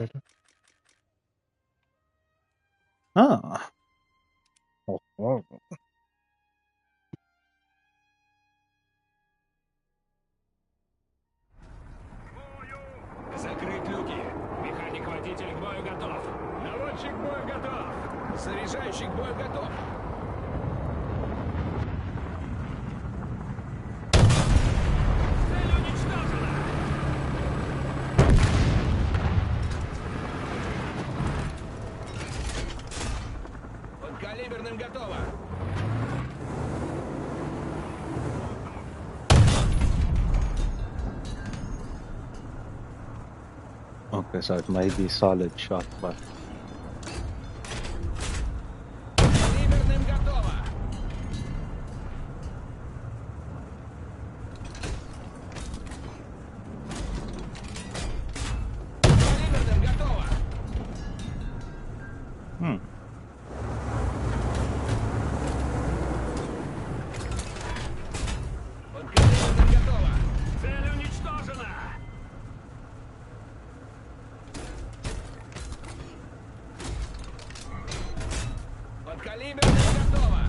better. Ah. Oh, wow. Закрыть люки. Механик-водитель к бою готов. Наводчик к бою готов. Заряжающий к бою готов. Цель уничтожена. Подкалиберным готово. Okay, so it might be solid shot, but Калиберным готово. Калиберным готово. Подкалиберным готово. Цель уничтожена. Подкалиберным готово.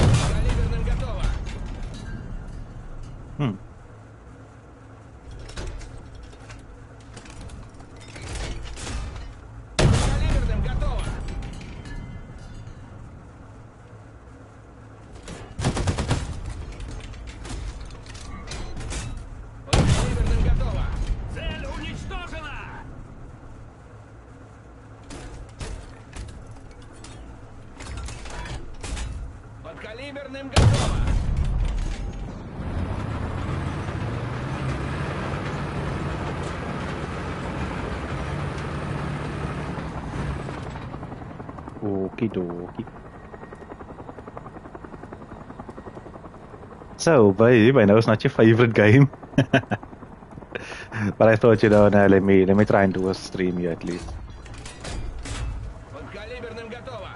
Подкалиберным готово. Подкалиберным готово. Подкалиберным готово. Цель уничтожена. Подкалиберным готово. okie dokie. So, babe, I know it's not your favorite game, but I thought, you know, nah, let me try and do a stream here at least. Подкалиберным готово.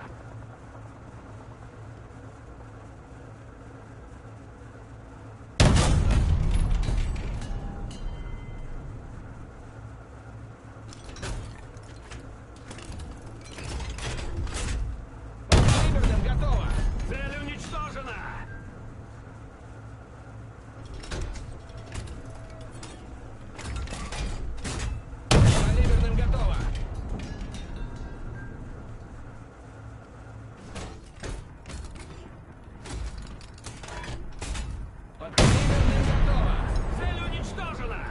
Подкалиберным готово. Цель уничтожена. Подкалиберным готово. Подкалиберным готово. Цель уничтожена.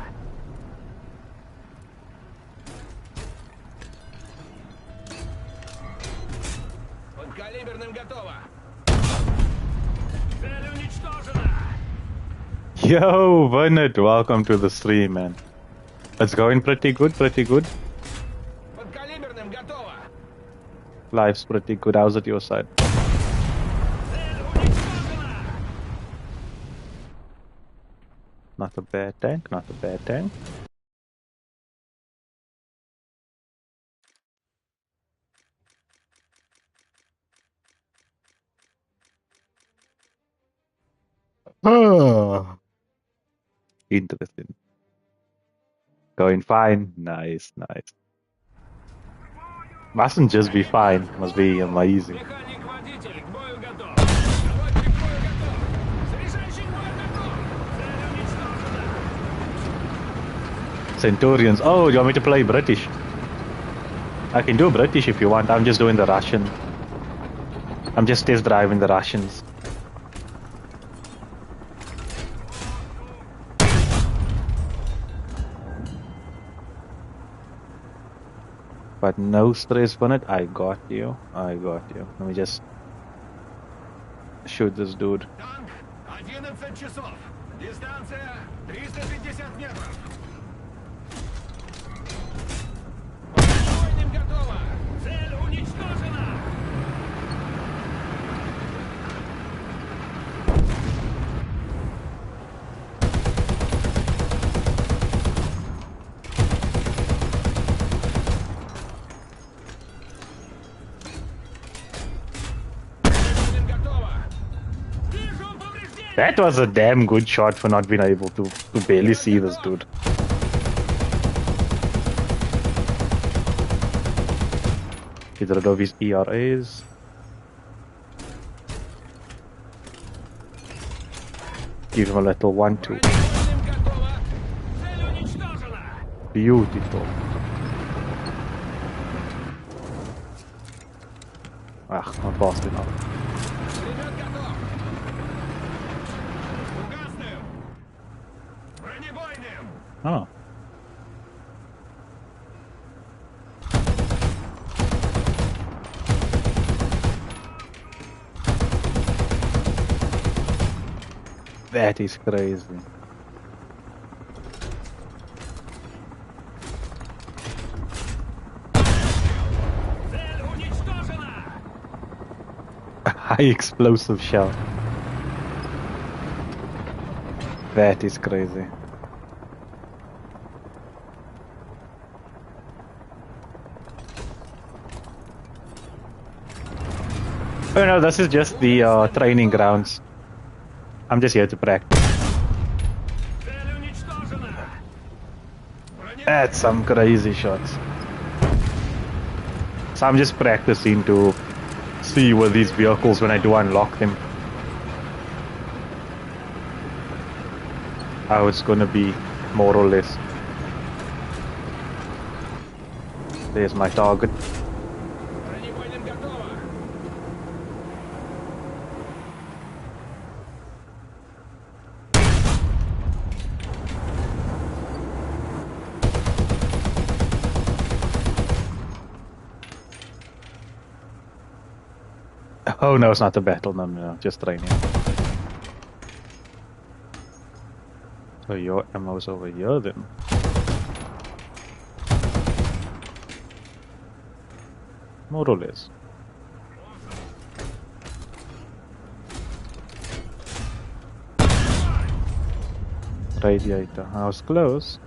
Подкалиберным готово. Цель уничтожена. Yo, Bernard, welcome to the stream, man. It's going pretty good, pretty good. Подкалиберным готово. Life's pretty good. How's it your side? Цель уничтожена. Not a bad tank, not a bad tank. Oh. Interesting. Going fine. Nice, nice. Mustn't just be fine, must be amazing. Механик-водитель к бою готов. Наводчик к бою готов. Заряжающий к бою готов. Цель уничтожена. Centurions. Oh, you want me to play British? I can do British if you want. I'm just doing the Russian. I'm just test driving the Russians. But no stress on it. I got you. I got you. Let me just shoot this dude. Танк 11 часов. Дистанция 350 метров. Бронебойным готово. Цель уничтожена. Бронебойным готово. That was a damn good shot for not being able to barely see this dude. Get rid of his ERAs. Give him a little 1-2. Beautiful. Ah, not fast enough. Oh. That is crazy. High explosive shell. That is crazy. Oh no, this is just the training grounds. I'm just here to practice. That's some crazy shots. So I'm just practicing to see with these vehicles when I do unlock them, how it's gonna be, more or less. There's my target. Oh no, it's not a battle, no, just training. So your ammo's over here then. More or less. Radiator, I was close.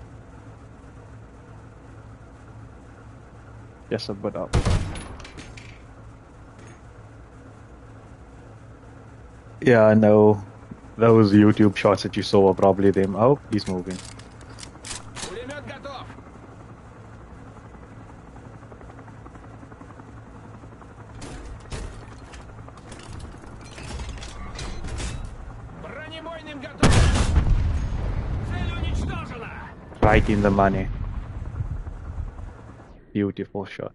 Just a bit up. Yeah, I know. Those YouTube shots that you saw are probably them. Oh, he's moving. Right in the money. Beautiful shot.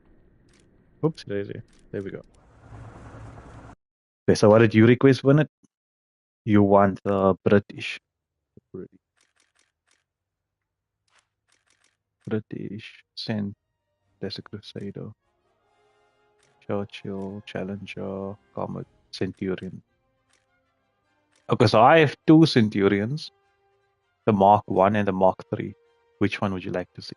Oops, daisy. There we go. Okay, so what did you request, Bennett? You want British. British, Saint, Desert Crusader, Churchill, Challenger, Comet, Centurion. Okay, so I have two Centurions, the Mark 1 and the Mark 3. Which one would you like to see?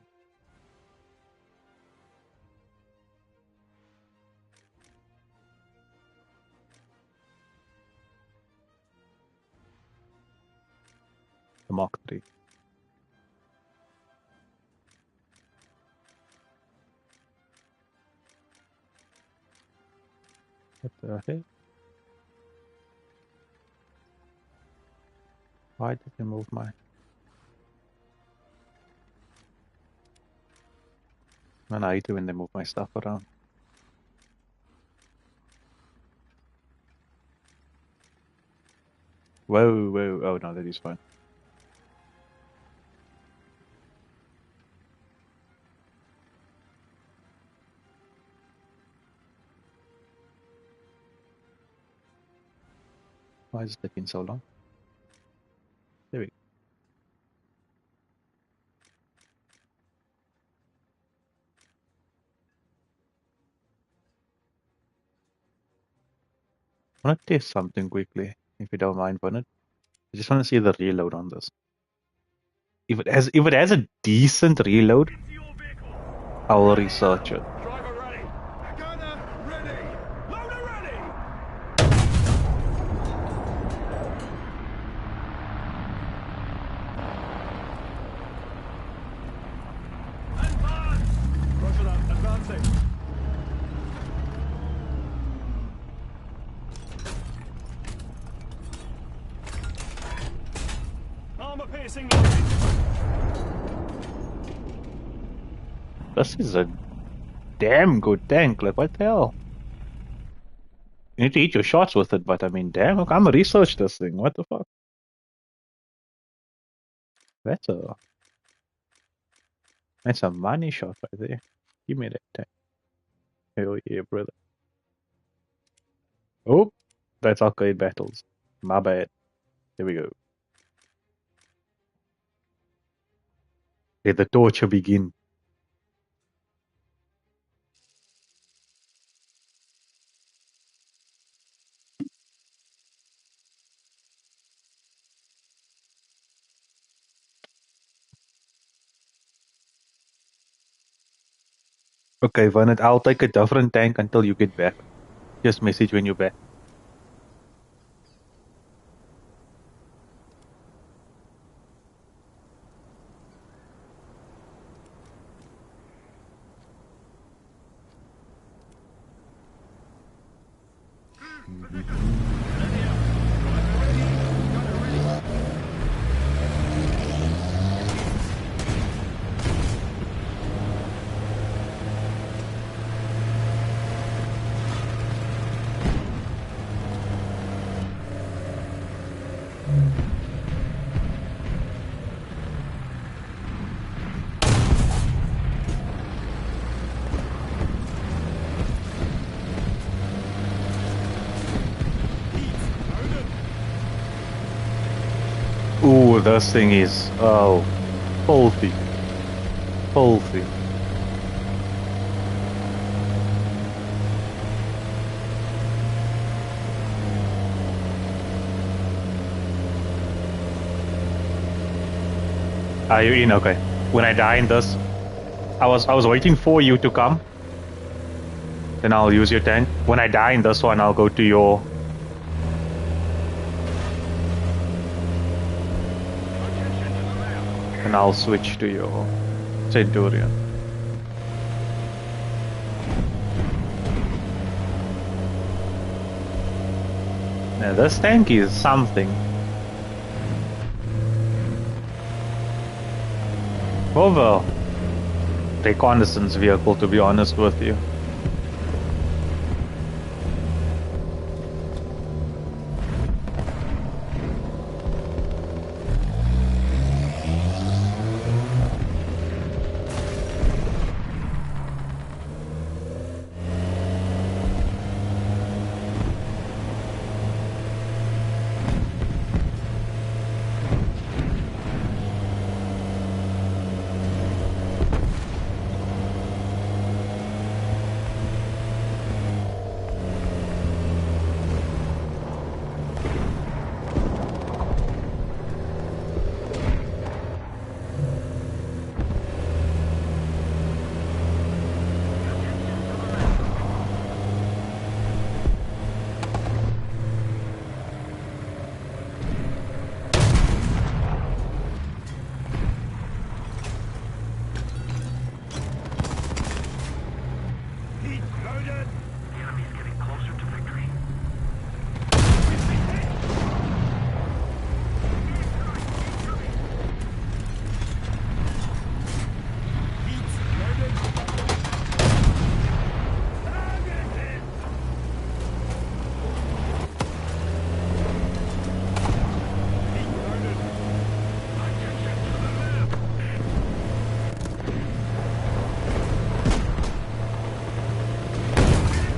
The Mark 3. What the heck? Why did they move my... Man, I hate it when they move my stuff around. Whoa, whoa, oh no, that is fine. Why is it taking so long? There we go. I want to test something quickly, if you don't mind, Bernard. I just want to see the reload on this. If it has a decent reload, I will research it. Armor piercing loaded. This is a damn good tank. Like, what the hell? You need to eat your shots with it, but I mean, damn, I'm gonna research this thing. What the fuck? That's a that's a money shot right there. Give me that tank. Hell yeah, brother. Oh, that's arcade battles. My bad. Here we go. Let the torture begin. Okay, Vernon, I'll take a different tank until you get back. Just message when you're back. Ooh, this thing is filthy, filthy. Are you in? Okay. When I die in this, I was waiting for you to come. Then I'll use your tank. When I die in this one, I'll go to your. And I'll switch to your Centurion. Now this tank is something. More of a reconnaissance vehicle, to be honest with you.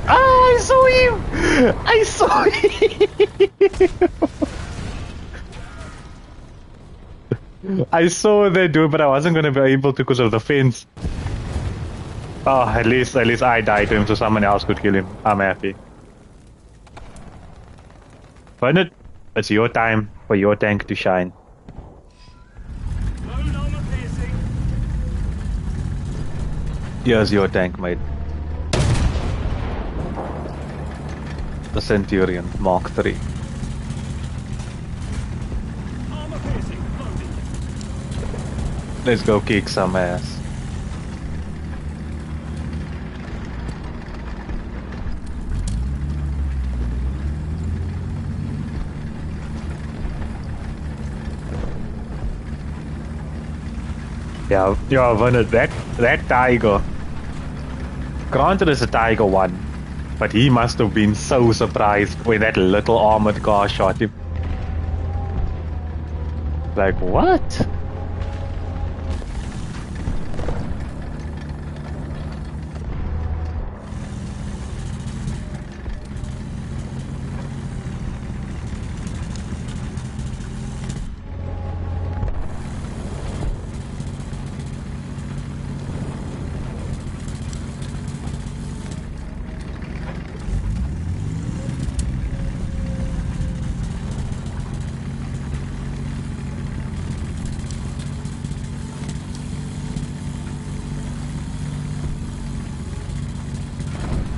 I saw you! I saw you! I saw that dude, but I wasn't gonna be able to because of the fence. Oh, at least I died to him, so someone else could kill him. I'm happy. Bernard, it's your time for your tank to shine. Here's your tank, mate. The Centurion Mark III. Let's go kick some ass. Yeah, Werner, that tiger. Granted, it's a Tiger One, but he must have been so surprised when that little armored car shot him. Like, what?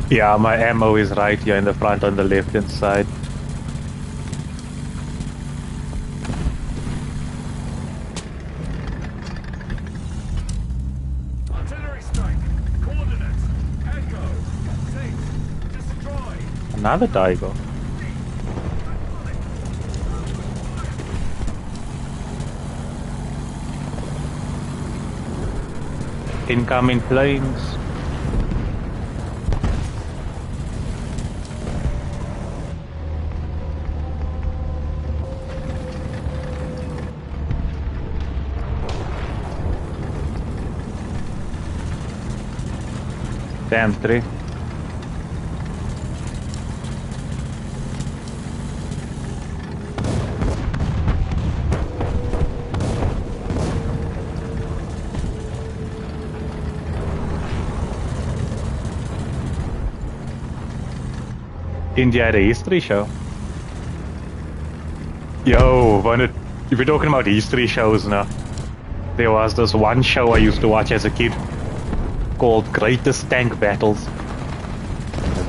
Yeah, my ammo is right here in the front on the left hand side. Artillery strike. Coordinates. Echo. 6. Destroy. Another Tiger. Incoming planes. Damn, three. India had a history show. Yo, if we're talking about history shows now, there was this one show I used to watch as a kid called Greatest Tank Battles.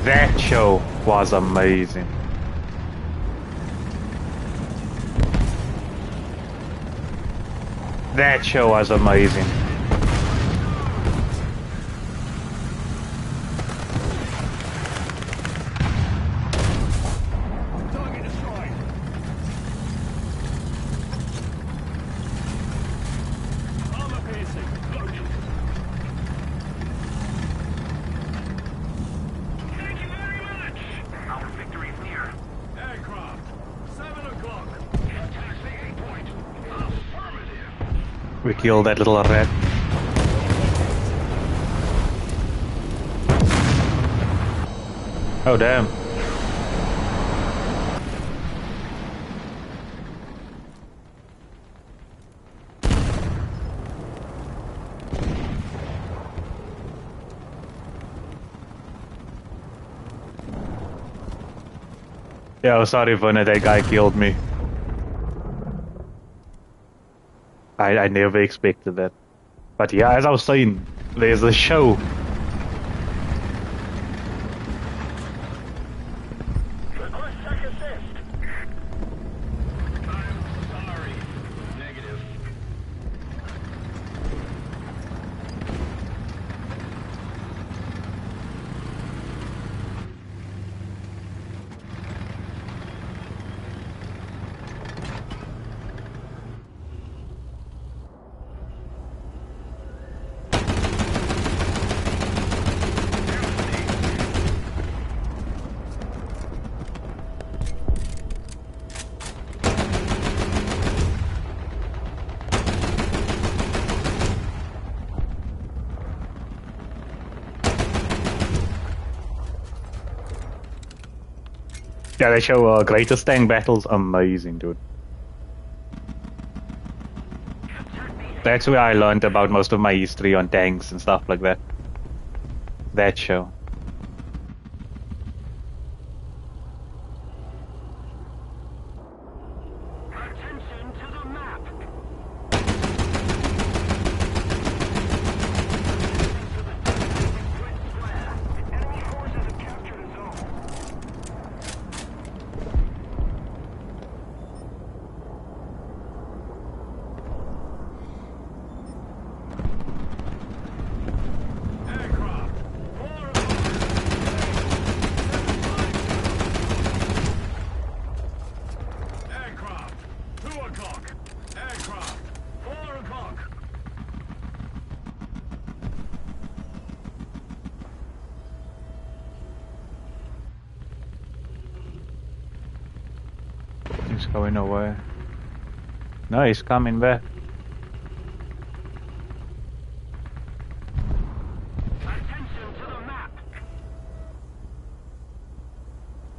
That show was amazing. That show was amazing. Target destroyed. Armor piercing. Loaded. Thank you very much. Our victory is near. Aircraft. 7 o'clock. Taxi 8 point. Affirmative. We killed that little rat. Oh damn. Yeah, sorry, Vuna, that guy killed me. I never expected that. But yeah, as I was saying, there's a show. Request tech assist. I'm sorry. Negative. Yeah, they show Greatest Tank Battles. Amazing, dude. That's where I learned about most of my history on tanks and stuff like that. That show. Attention to the map. Enemy forces have captured a zone. Aircraft. 4 o'clock. He's going away. No, he's coming back. Attention to the map.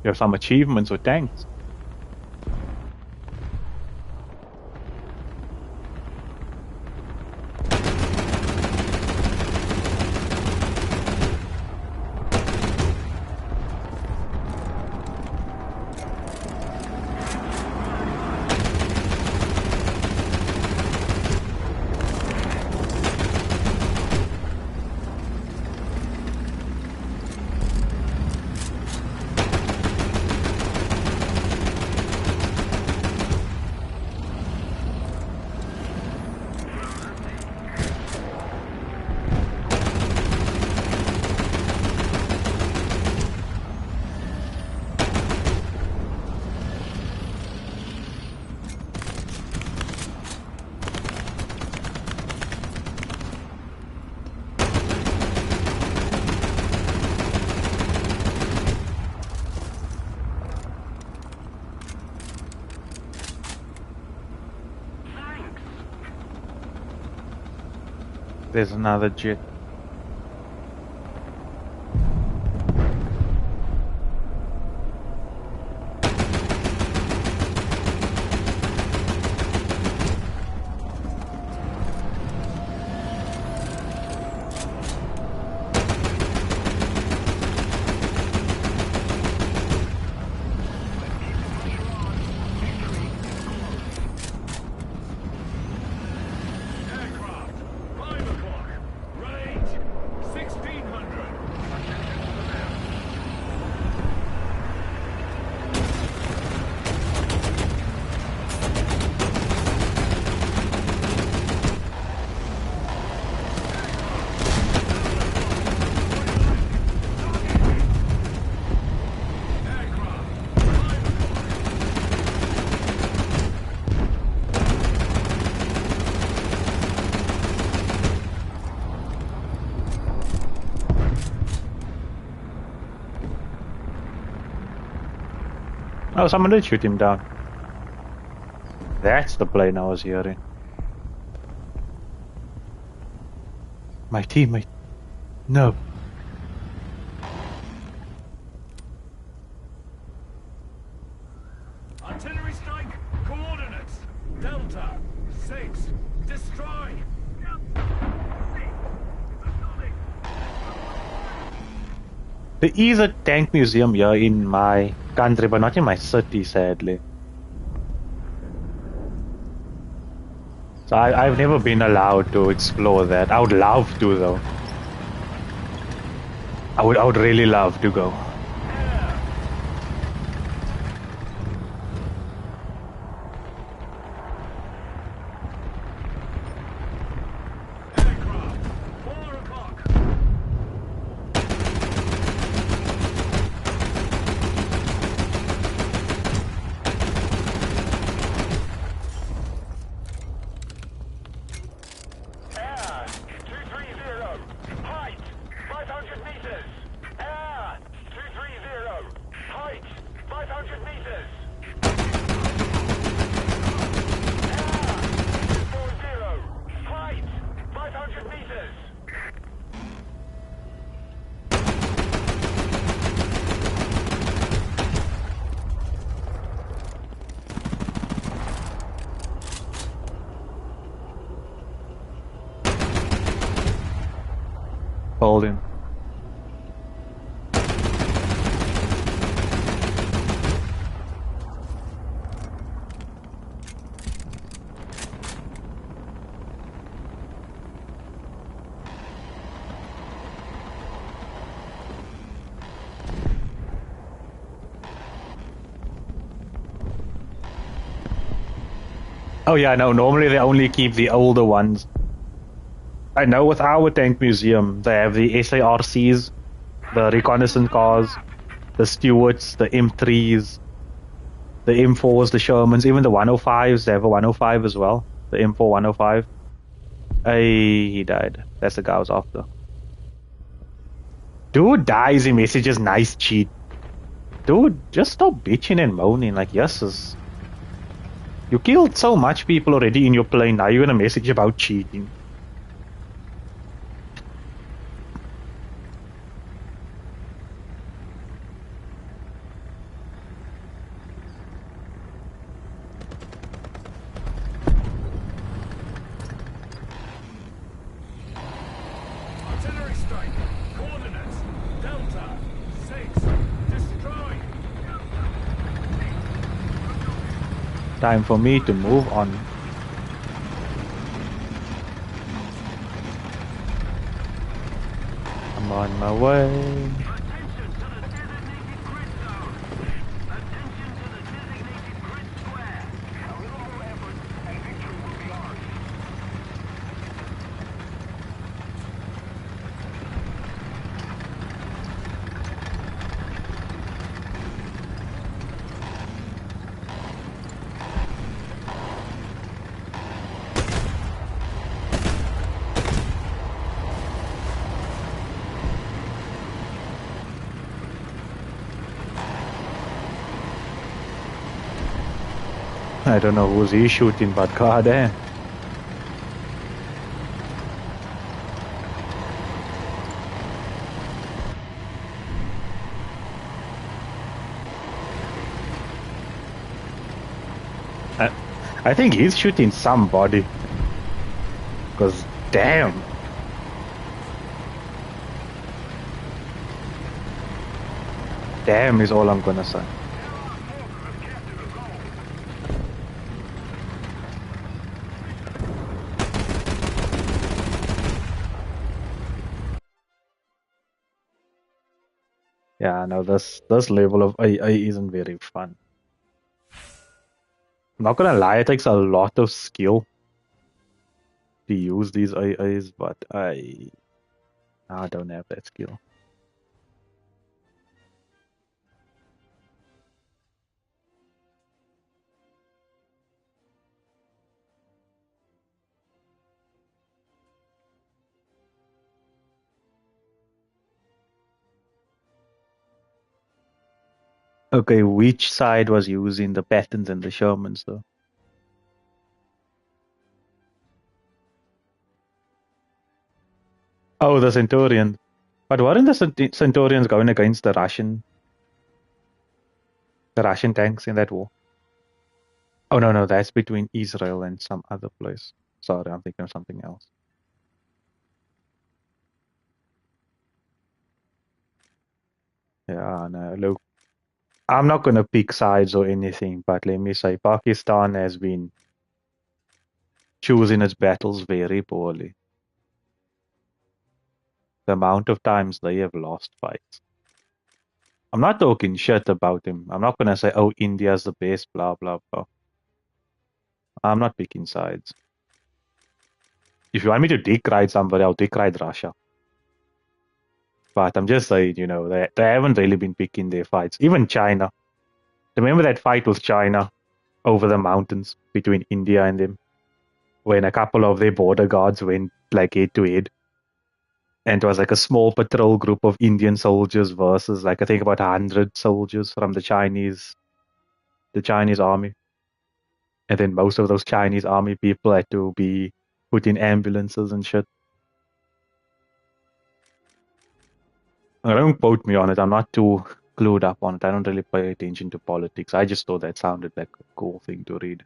You have some achievements with tanks. There's another jet. Aircraft. 5 o'clock. Range 1600. Attention to the map. Aircraft. 5 o'clock. Oh, someone did shoot him down. That's the plane I was hearing. My teammate. No. Artillery strike. Coordinates. Delta 6. Destroy. There is a tank museum here in my country, but not in my city, sadly. So I've never been allowed to explore that. I would love to, though. I would really love to go. Aircraft. 4 o'clock. Air 230. Height 500 meters. Air 230. Height 500 meters. Air 240. Height 500 meters. Hold him. Oh yeah, no, normally they only keep the older ones. I know with our tank museum, they have the SARCs, the reconnaissance cars, the Stewarts, the M3s, the M4s, the Shermans, even the 105s, they have a 105 as well. The M4 105. Hey, he died. That's the guy I was after. Dude dies, he messages nice cheat. Dude, just stop bitching and moaning like yes. You killed so much people already in your plane. Now you're gonna message about cheating. Artillery strike. Coordinates. Delta. 6. Destroy. Time for me to move on. I'm on my way. Attention to the designated grid zone. Attention to the designated grid square. A little more effort and victory will be ours. I don't know who's he shooting, but god damn. I, I think he's shooting somebody. Because damn. Damn is all I'm gonna say. Yeah, no, this level of AI isn't very fun. I'm not gonna lie, it takes a lot of skill to use these AIs, but I don't have that skill. Okay, which side was using the patterns and the Shermans though? Oh, the Centurions. But weren't the Centurions going against the Russian tanks in that war? Oh no, that's between Israel and some other place. Sorry, I'm thinking of something else. Yeah, no, look, I'm not gonna pick sides or anything, but let me say Pakistan has been choosing its battles very poorly. The amount of times they have lost fights. I'm not talking shit about him. I'm not gonna say, oh, India's the best, blah blah blah. I'm not picking sides. If you want me to dick ride somebody, I'll dick ride Russia. But I'm just saying, they haven't really been picking their fights. Even China. Remember that fight with China over the mountains between India and them? When a couple of their border guards went like head to head. And it was like a small patrol group of Indian soldiers versus like I think about 100 soldiers from the Chinese army. And then most of those Chinese army people had to be put in ambulances and shit. Don't quote me on it. I'm not too clued up on it. I don't really pay attention to politics. I just thought that sounded like a cool thing to read.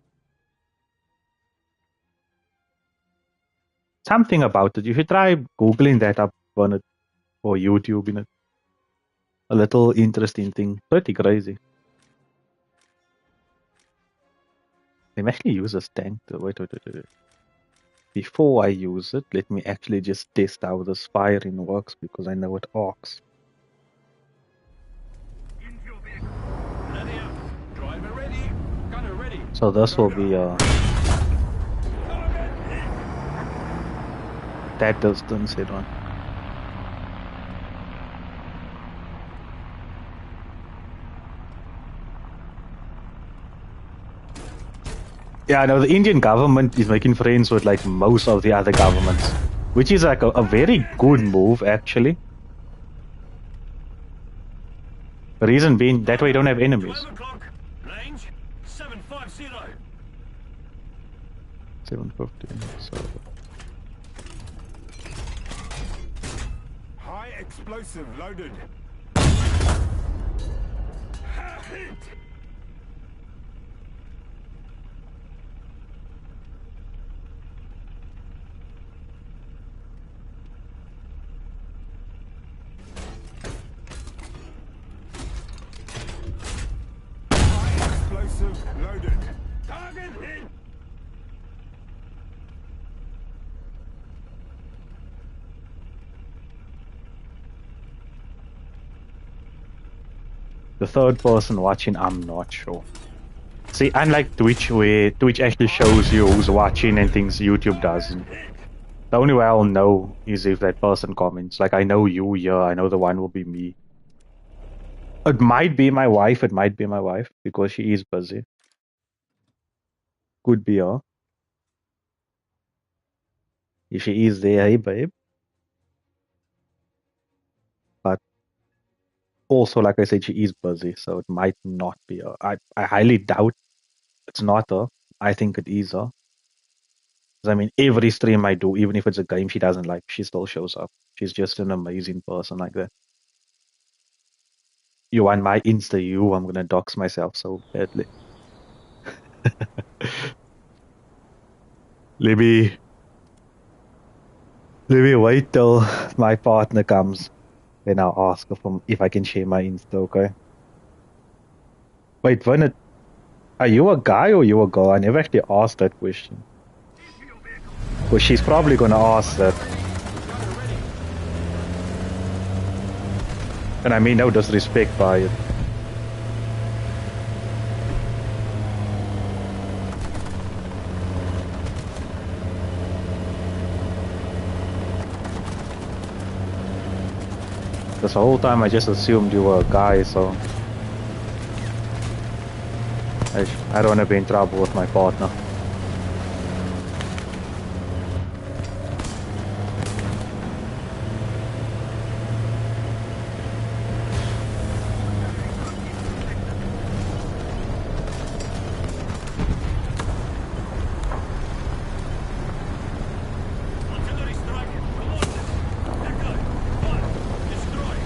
Something about it. You should try Googling that up on it or YouTube in it. A little interesting thing. Pretty crazy. They actually use this tank though. Wait. Before I use it, let me actually just test how this firing works because I know it arcs. So this will be that distance hit on. Yeah, I know the Indian government is making friends with like most of the other governments, which is like a very good move actually. The reason being that way you don't have enemies. 12 o'clock. Range 750. 750. So High explosive loaded. Hit! High explosive loaded. Target hit! the third person watching, I'm not sure. See, unlike Twitch, where Twitch actually shows you who's watching and things YouTube doesn't. The only way I'll know is if that person comments. Like, I know you here, I know the one will be me. It might be my wife, because she is busy. Could be her. If she is there, hey babe. But also, like I said, she is busy, so it might not be her. I highly doubt it's not her. I think it is her. 'Cause I mean, every stream I do, even if it's a game she doesn't like, she still shows up. She's just an amazing person like that. You want my Insta you, I'm gonna dox myself so badly. Libby, Libby, wait till my partner comes. Then I'll ask her if I can share my Insta, okay? Wait, Vernon, are you a guy or you a girl? I never actually asked that question. Well, she's probably gonna ask that. And I mean no disrespect by it. This whole time I just assumed you were a guy, so I don't want to be in trouble with my partner. Artillery strike. Coordinates. Echo. 1. Destroy.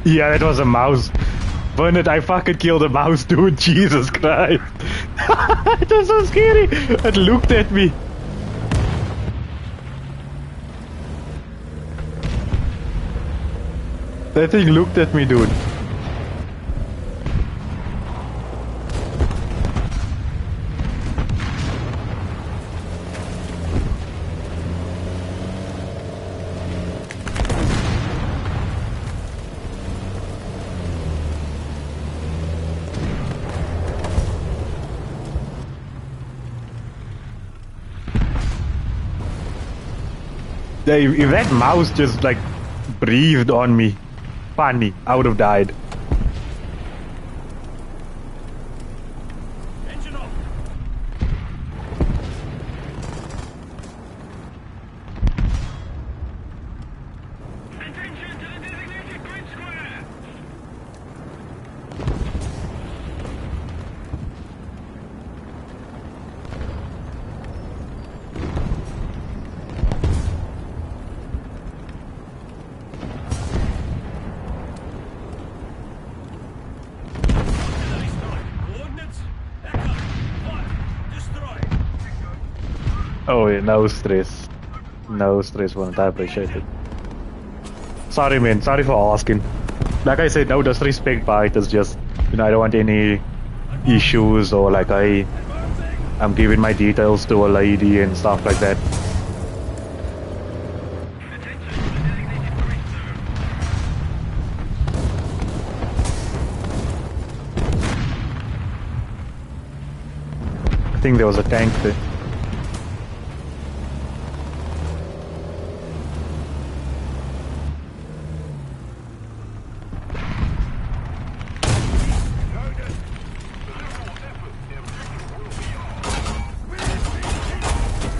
Yeah, that was a mouse. Bernard, I fucking killed a mouse, dude. Jesus Christ. It was so scary. It looked at me. That thing looked at me, dude. Yeah, if that mouse just like breathed on me, funny, I would have died. Engine off. Attention to the designated grid square. no stress. No stress, one. I appreciate it. Sorry, man. Sorry for asking. Like I said, no disrespect, but it's just, I don't want any issues or like I'm giving my details to a lady and stuff like that. I think there was a tank there.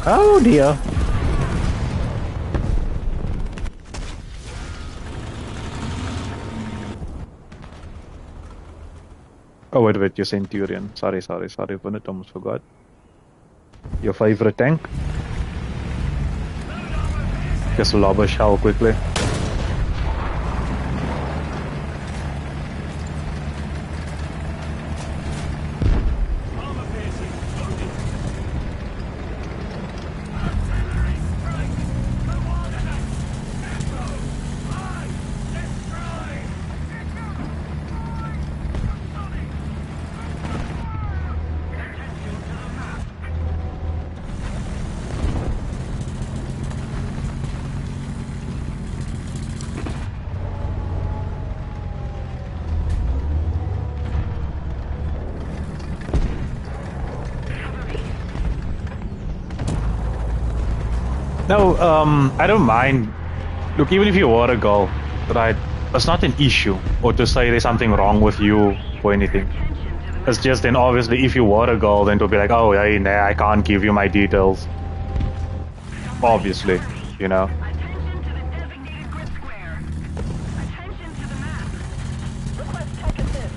Oh dear. Oh wait, your Centurion. Sorry, Bennett, almost forgot. Your favorite tank? Just lob a shell quickly. No, I don't mind. Look, even if you were a girl, right, it's not an issue, or to say there's something wrong with you or anything. It's just then obviously if you were a girl, then to be like, oh, hey, nah, I can't give you my details. Obviously, you know. Attention to the designated grid square. Attention to the map. Request tech assist.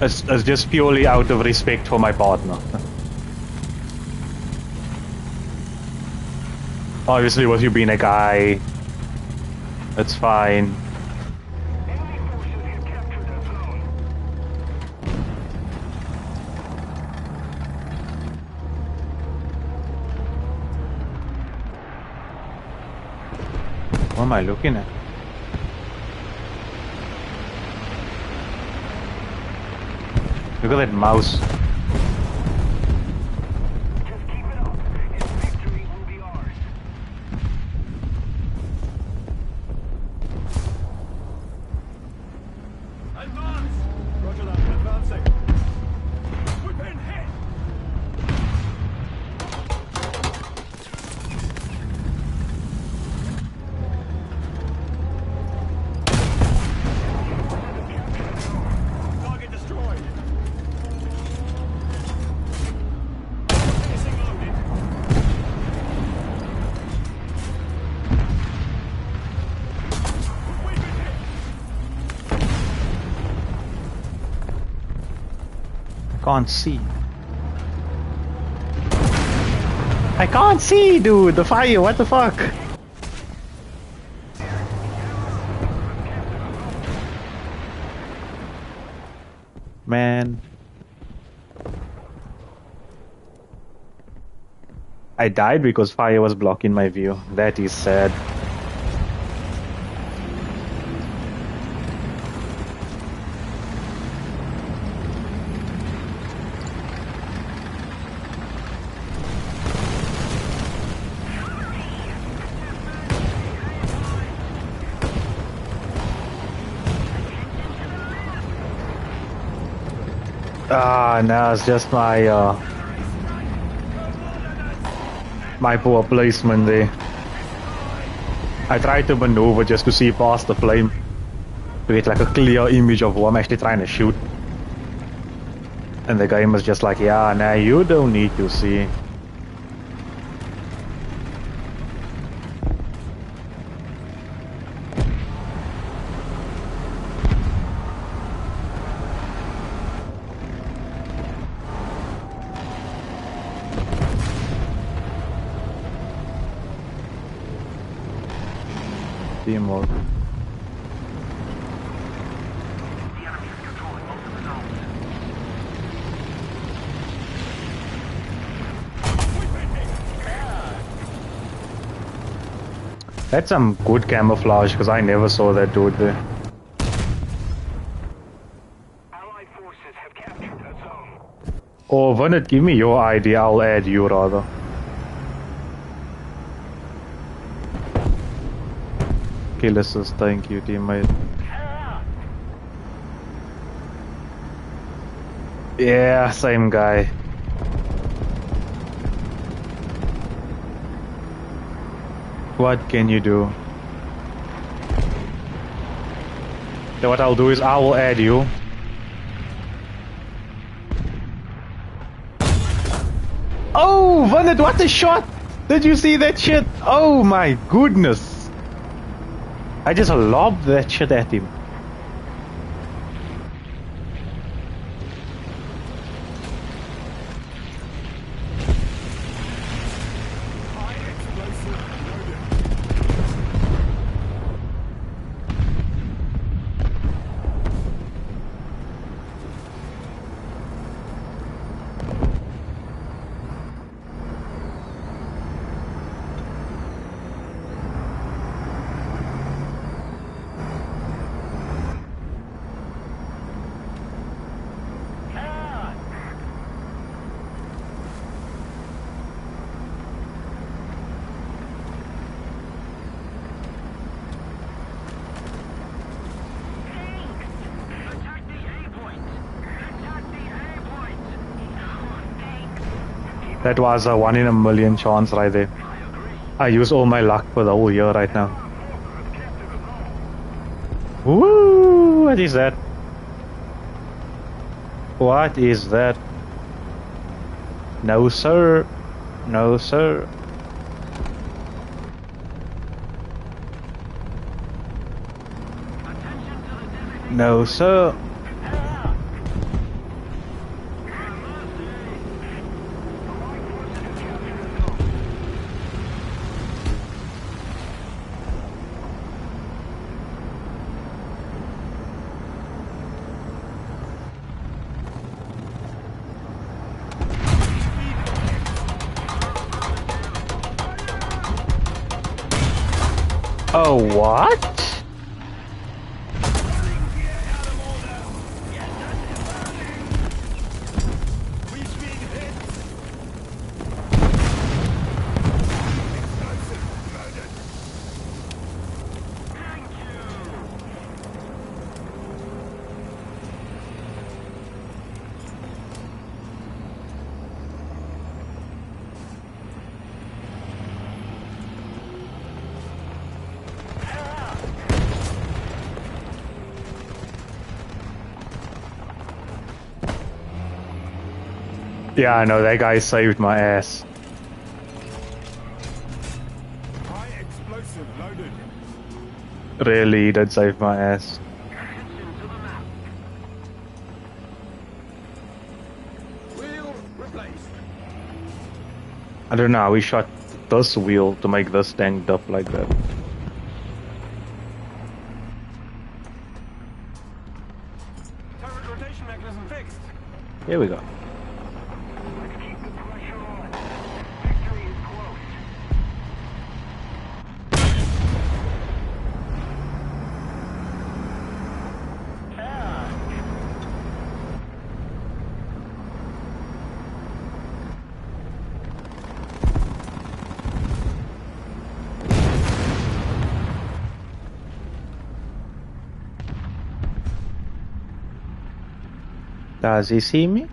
It's just purely out of respect for my partner. Obviously, with you being a guy, it's fine. Enemy forces have captured that zone. What am I looking at? Look at that mouse. Just keep it up, and victory will be ours. Advance! Roger that, advancing. We've been hit! Target destroyed. Missing loaded. We've been hit! Can't see. I can't see, dude. The fire. What the fuck? Man. I died because fire was blocking my view. That is sad. Ah, no, it's just my poor placement there. I tried to maneuver just to see past the flame to get like a clear image of who I'm actually trying to shoot. And the game was just like, yeah, nah, you don't need to see. Teamwork. The enemy is controlling most of the zones. That's some good camouflage, because I never saw that dude there. Allied forces have captured a zone. Or Vinod, give me your ID, I'll add you rather. Kill assist, thank you, teammate. Yeah, same guy. What can you do? So what I'll do is I will add you. Oh, Vinod, what a shot! Did you see that shit? Oh my goodness! I just lobbed that shit at him. High explosive loaded. Attack the A point! Attack the A point! Thanks. That was a 1 in a million chance right there. I agree. I use all my luck for the whole year right now. Allied forces have captured a zone. Woo! What is that? What is that? No, sir. No, sir. Attention to the designated No, sir. Oh, what? We've been hit. Explosive loaded. Yeah, I know, that guy saved my ass. High explosive loaded. Really, he did save my ass. Wheel replaced. I don't know how he shot this wheel to make this tank up like that. Turret rotation mechanism fixed. Here we go. Let's keep the pressure on. Victory is close. Does he see me?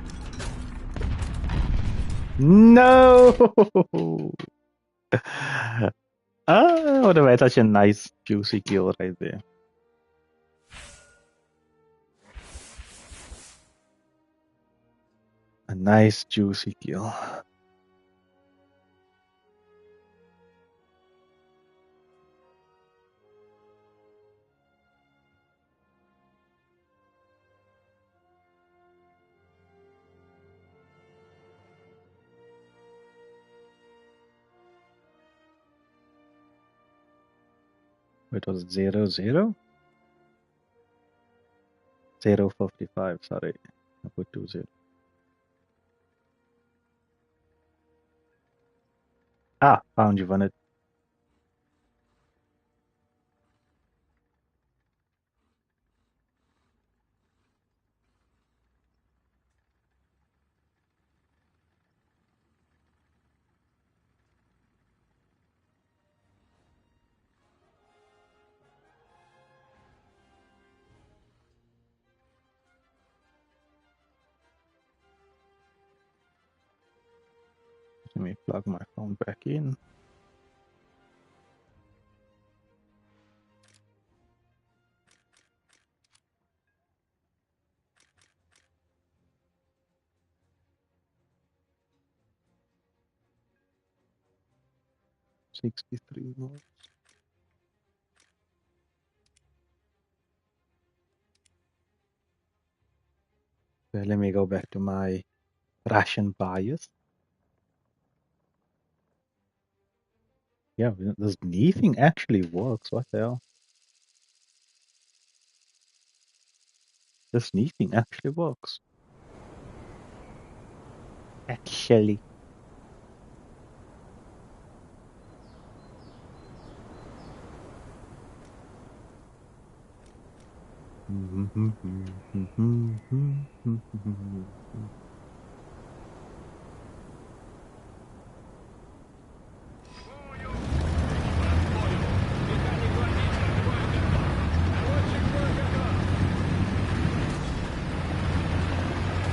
No! Ah, what a such a nice juicy kill right there. A nice juicy kill. It was 0-0? 0-55, sorry. I put 2-0. Ah, found you on it. Let me plug my phone back in. $63. Okay, let me go back to my Russian bias. Yeah, this knee thing actually works. What the hell? This knee thing actually works. Actually.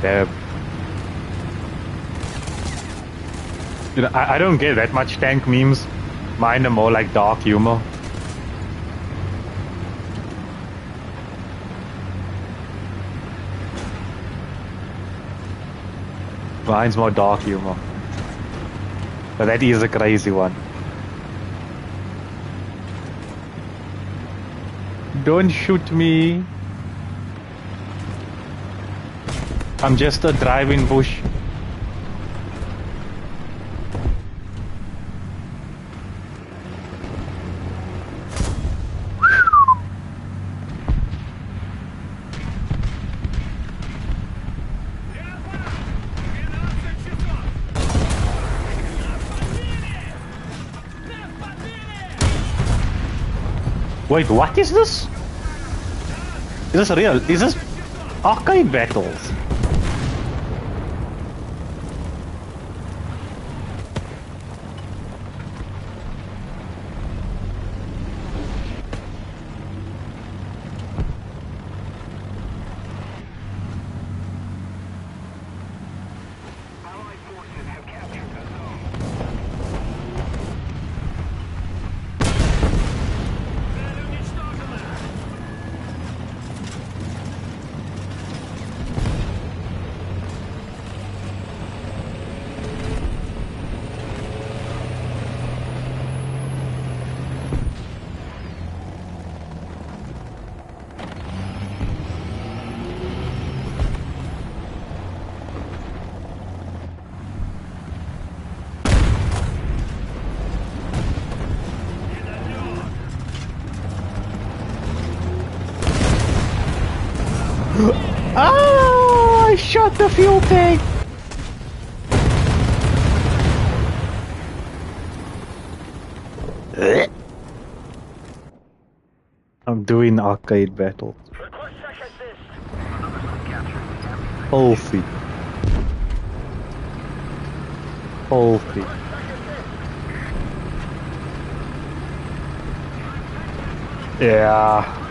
Damn. You know, I don't get that much tank memes. Mine are more like dark humor. Mine's more dark humor. But that is a crazy one. Don't shoot me. I'm just a driving bush. Wait, what is this? Is this real? Is this arcade battles? Allied forces have captured the zone. Oh, I shot the fuel tank. I'm doing arcade battles. Request second assist. Another zone captured. Healthy. Healthy. Yeah.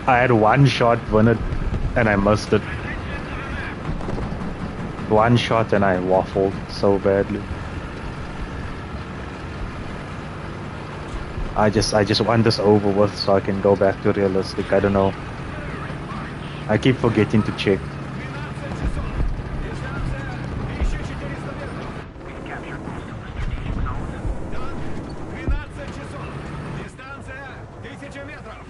I had one shot win it and I missed it. One shot and I waffled so badly. I just want this over with so I can go back to realistic. I don't know. I keep forgetting to check. We've captured most of the strategic zones. 12 часов. Дистанция 1000 метров.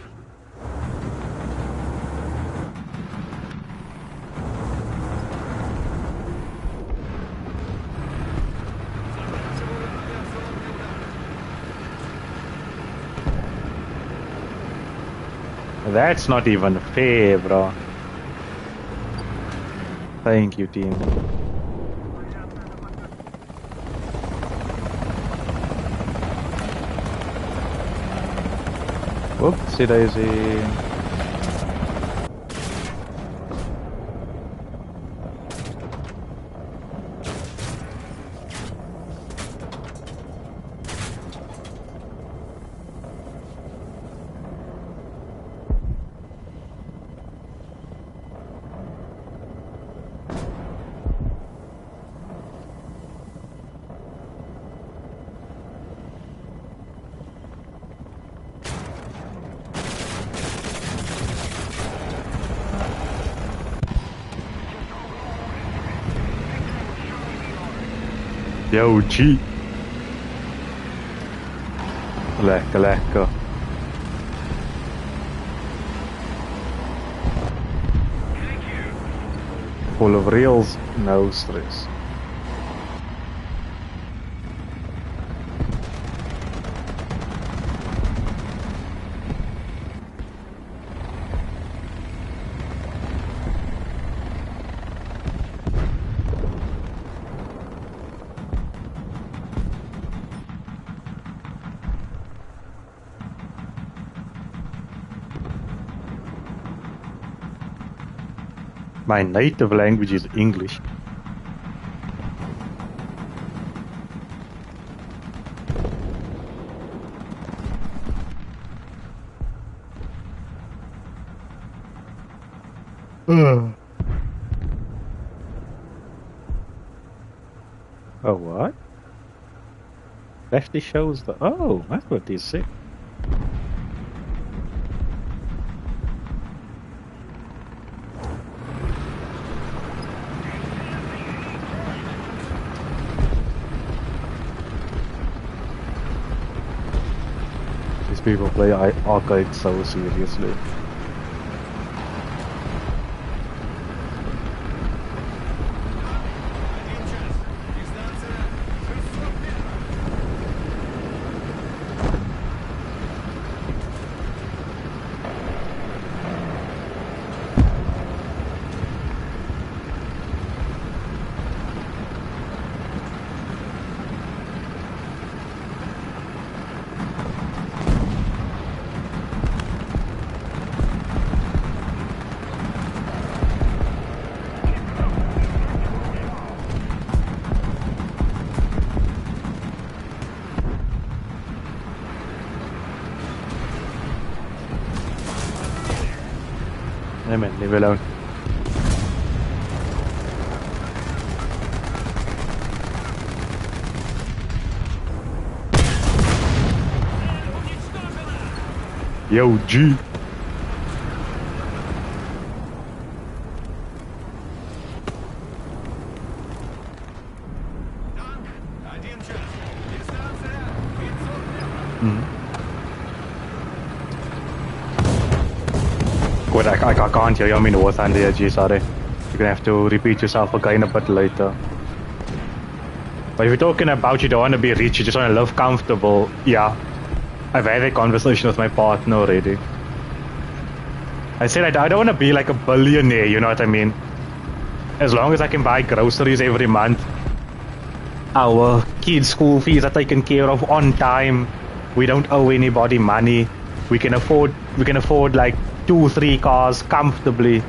That's not even fair, bro. Thank you, team. Whoopsie daisy. Yo, G. Lekker, lekker. Full of reels, no stress. My native language is English. Oh, what? Lefty shows the. Oh, that's what they say. These people play arcade so seriously. Один час. Дистанция 600 метров. Hey man, leave it alone. Yo, G. Танк. Один час. Дистанция 500 метров. Good, I can't hear you. I'm in Wasan there, G. Sorry. You're gonna have to repeat yourself again a bit later. But if you're talking about you don't want to be rich, you just want to live comfortable, yeah. I've had a conversation with my partner already. I said I don't want to be like a billionaire, you know what I mean? As long as I can buy groceries every month, our kids' school fees are taken care of on time, we don't owe anybody money, we can afford like 2-3 cars comfortably,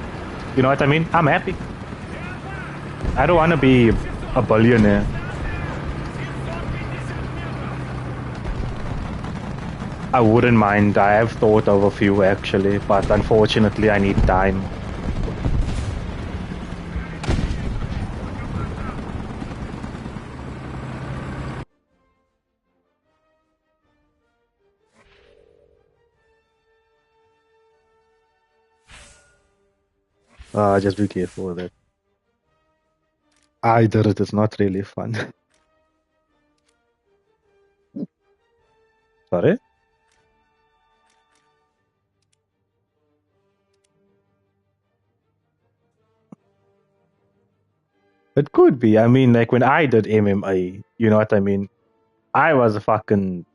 you know what I mean? I'm happy. I don't want to be a billionaire. I wouldn't mind. I have thought of a few actually, but unfortunately I need time. Just be careful with it. Either it is not really fun. Sorry? It could be. I mean, like when I did MMA, you know what I mean? I was a fucking.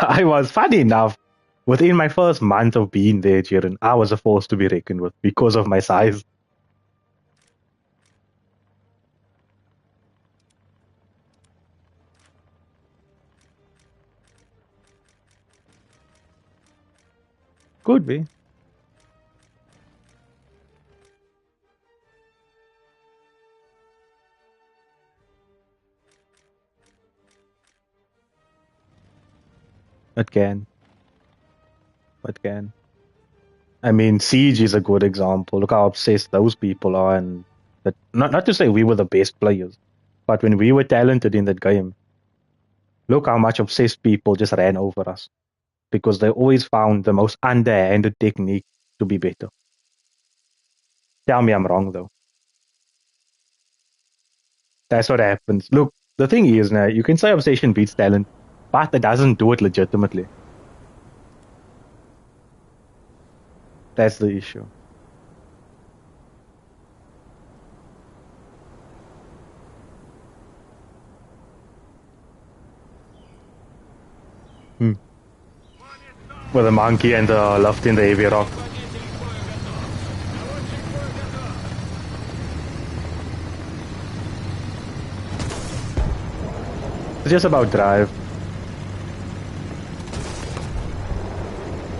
I was funny enough. Within my first month of being there, Jiren, I was a force to be reckoned with because of my size. Could be. It can. It can. I mean, Siege is a good example. Look how obsessed those people are, and that not to say we were the best players, but when we were talented in that game, look how much obsessed people just ran over us because they always found the most underhanded technique to be better. Tell me I'm wrong though. That's what happens. Look, The thing is, now you can say obsession beats talent, but it doesn't do it legitimately. That's the issue. Hmm. With the monkey and the left in the heavy rock. It's just about drive.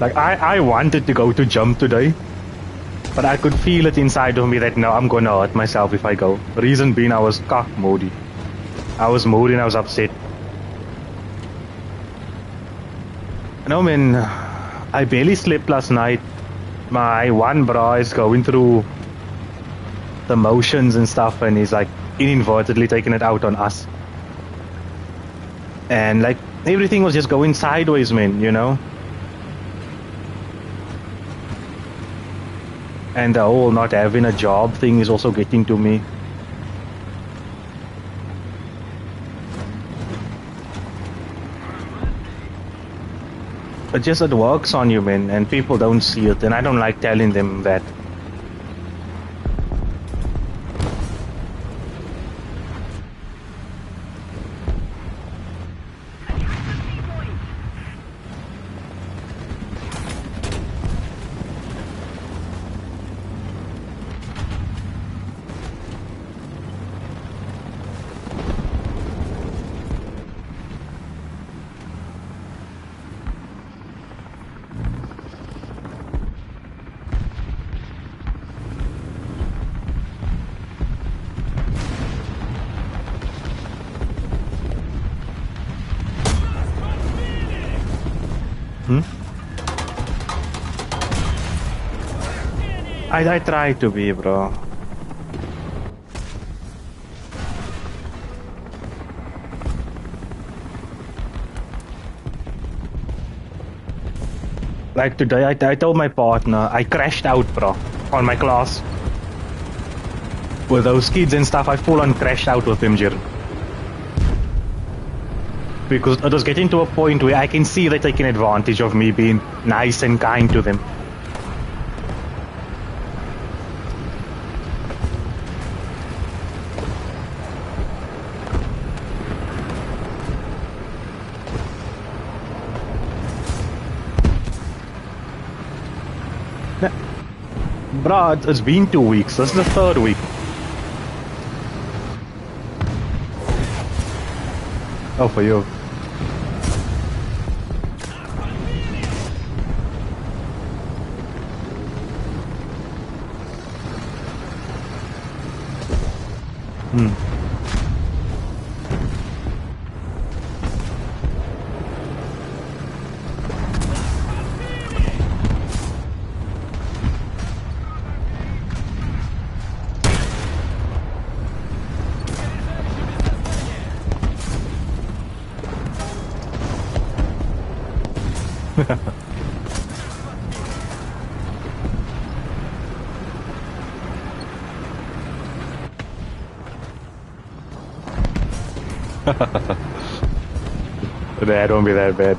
Like, I wanted to go to jump today, but I could feel it inside of me that no, I'm gonna hurt myself if I go. Reason being, I was cock moody. I was moody and I was upset. No, man, I barely slept last night. My one bra is going through the motions and stuff, and he's like inadvertently taking it out on us. And like everything was just going sideways, man, you know? And the whole not having a job thing is also getting to me. It just, it works on you, man, and people don't see it, and I don't like telling them that. Hmm? I try to be, bro. Like today, I told my partner, I crashed out, bro, on my class. With those kids and stuff, I full on crashed out with them, Jiren. Because it was getting to a point where I can see they're taking advantage of me being nice and kind to them. Bruh, it's been 2 weeks. This is the 3rd week. Oh, for you. Hmm. That don't be that bad.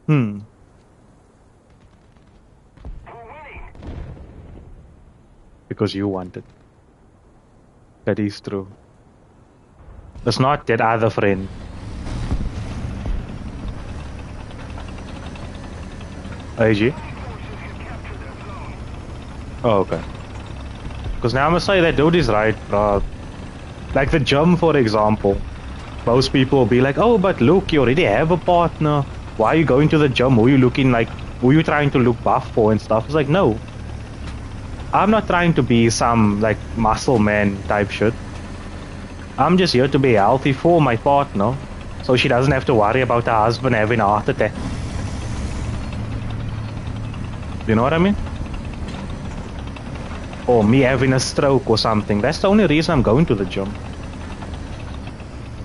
Hmm. Because you want it. That is true. It's not that other friend. AG? Oh, okay. Because now I must say that dude is right. Like the gym, for example. Most people will be like, oh, but look, you already have a partner. Why are you going to the gym? Who are you looking like? Who are you trying to look buff for and stuff? It's like, no. I'm not trying to be some like muscle man type shit. I'm just here to be healthy for my partner, so she doesn't have to worry about her husband having a heart attack. You know what I mean? Or me having a stroke or something. That's the only reason I'm going to the gym.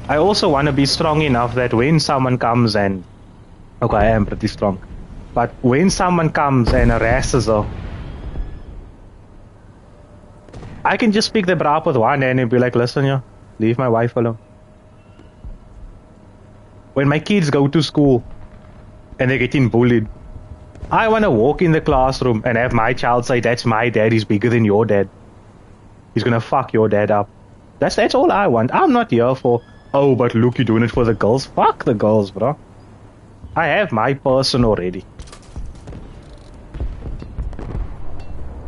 I also want to be strong enough that when someone comes and... Okay, I am pretty strong. But when someone comes and harasses her, I can just pick the bra up with one hand and be like, listen, yeah, leave my wife alone. When my kids go to school and they're getting bullied, I want to walk in the classroom and have my child say, that's my dad, he's bigger than your dad. He's gonna fuck your dad up. That's all I want. I'm not here for, oh, but look, you're doing it for the girls. Fuck the girls, bro. I have my person already.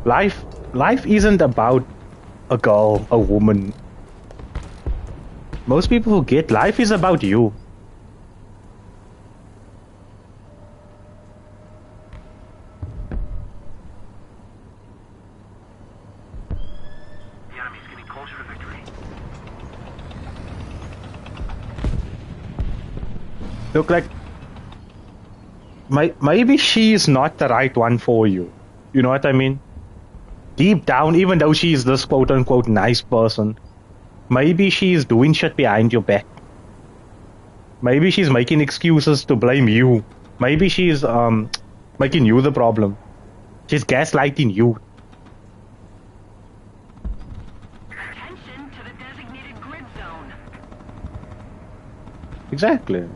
Life isn't about a girl, a woman. Most people forget life is about you. The enemy's getting closer to victory. Look, like, maybe she's not the right one for you. You know what I mean? Deep down, even though she's this quote-unquote nice person, maybe she's doing shit behind your back. Maybe she's making excuses to blame you. Maybe she's making you the problem. She's gaslighting you. Attention to the designated grid zone. Exactly.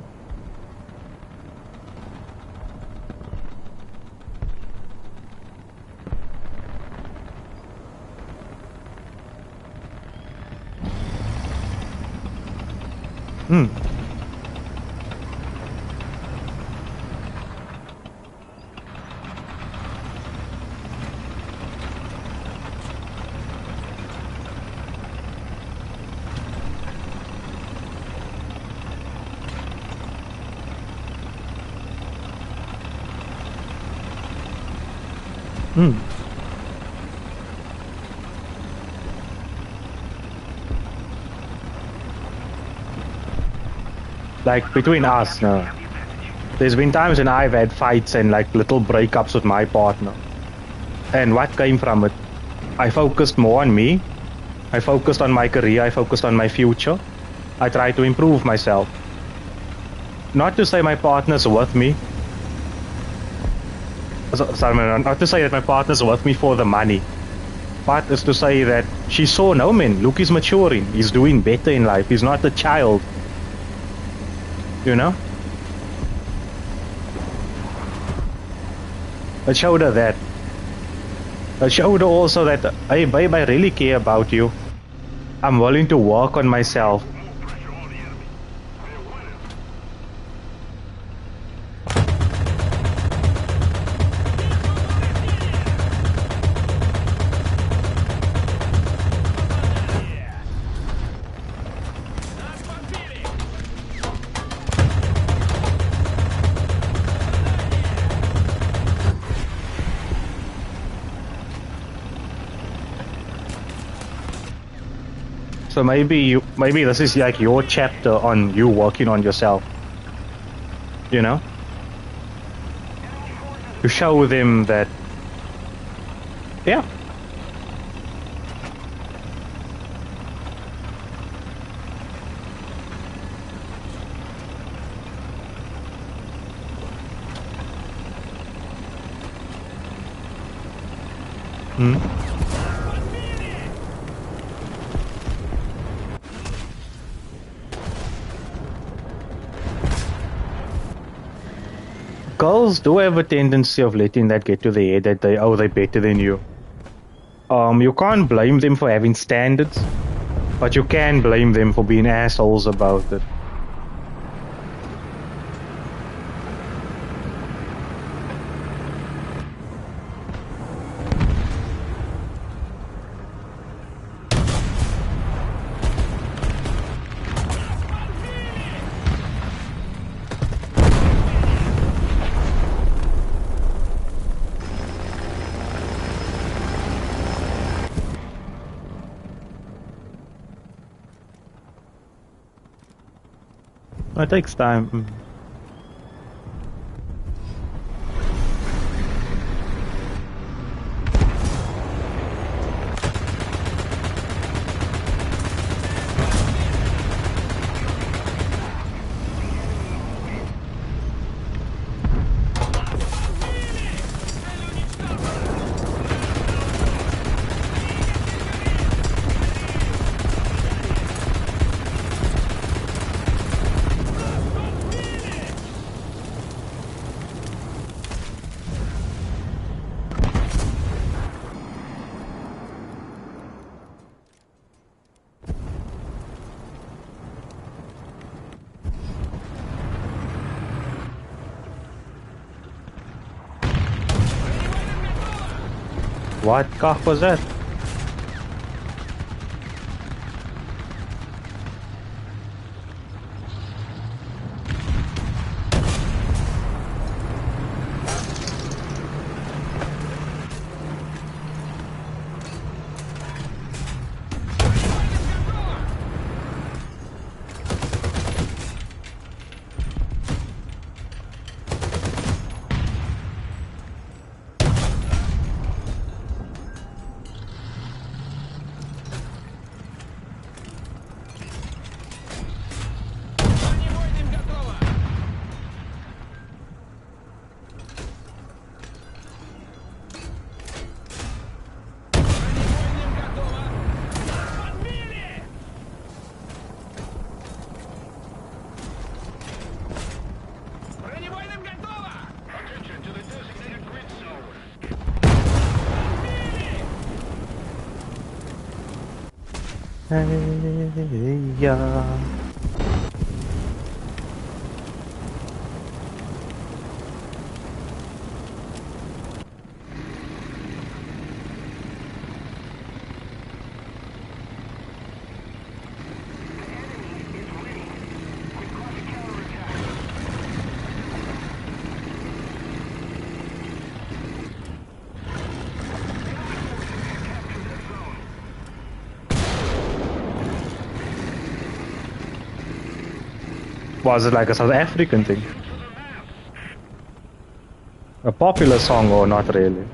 Hmm. Hmm. Like between us, no. There's been times when I've had fights and like little breakups with my partner. And what came from it? I focused more on me. I focused on my career. I focused on my future. I tried to improve myself. Not to say my partner's worth me. Sorry, not to say that my partner's worth me for the money. But is to say that she saw, no man, look, he's maturing. He's doing better in life. He's not a child. You know? It showed her that. It showed her also that, hey babe, I really care about you. I'm willing to work on myself. More pressure on the enemy. They're winning. So maybe this is like your chapter on you working on yourself. You know? To show them that, yeah. Hmm. Girls do have a tendency of letting that get to their head that they're better than you. You can't blame them for having standards, but you can blame them for being assholes about it. It takes time. What cock was that? Бронебойным готово! Бронебойным готово! Подбили! Бронебойным готово! Attention to the designated grid zone. Hey, yeah. Was it like a South African thing? A popular song or not really?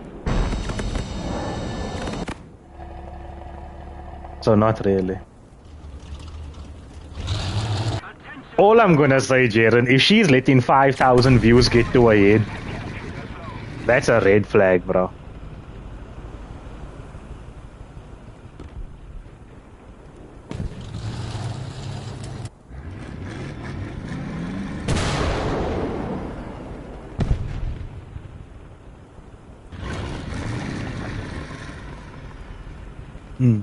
So not really. All I'm gonna say, Jaren, if she's letting 5,000 views get to her head, that's a red flag, bro. Hmm.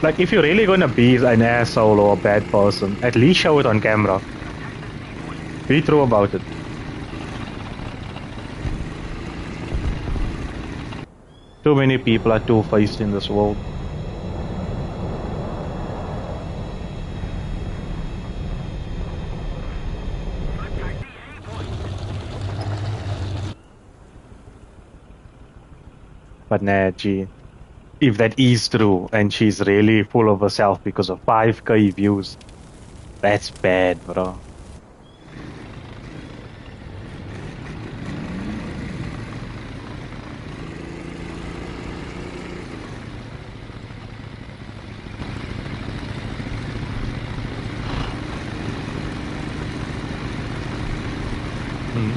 Like, if you're really gonna be an asshole or a bad person, at least show it on camera. Be true about it. Too many people are two-faced in this world. But nah, gee. If that is true and she's really full of herself because of 5k views, that's bad, bro. Hmm.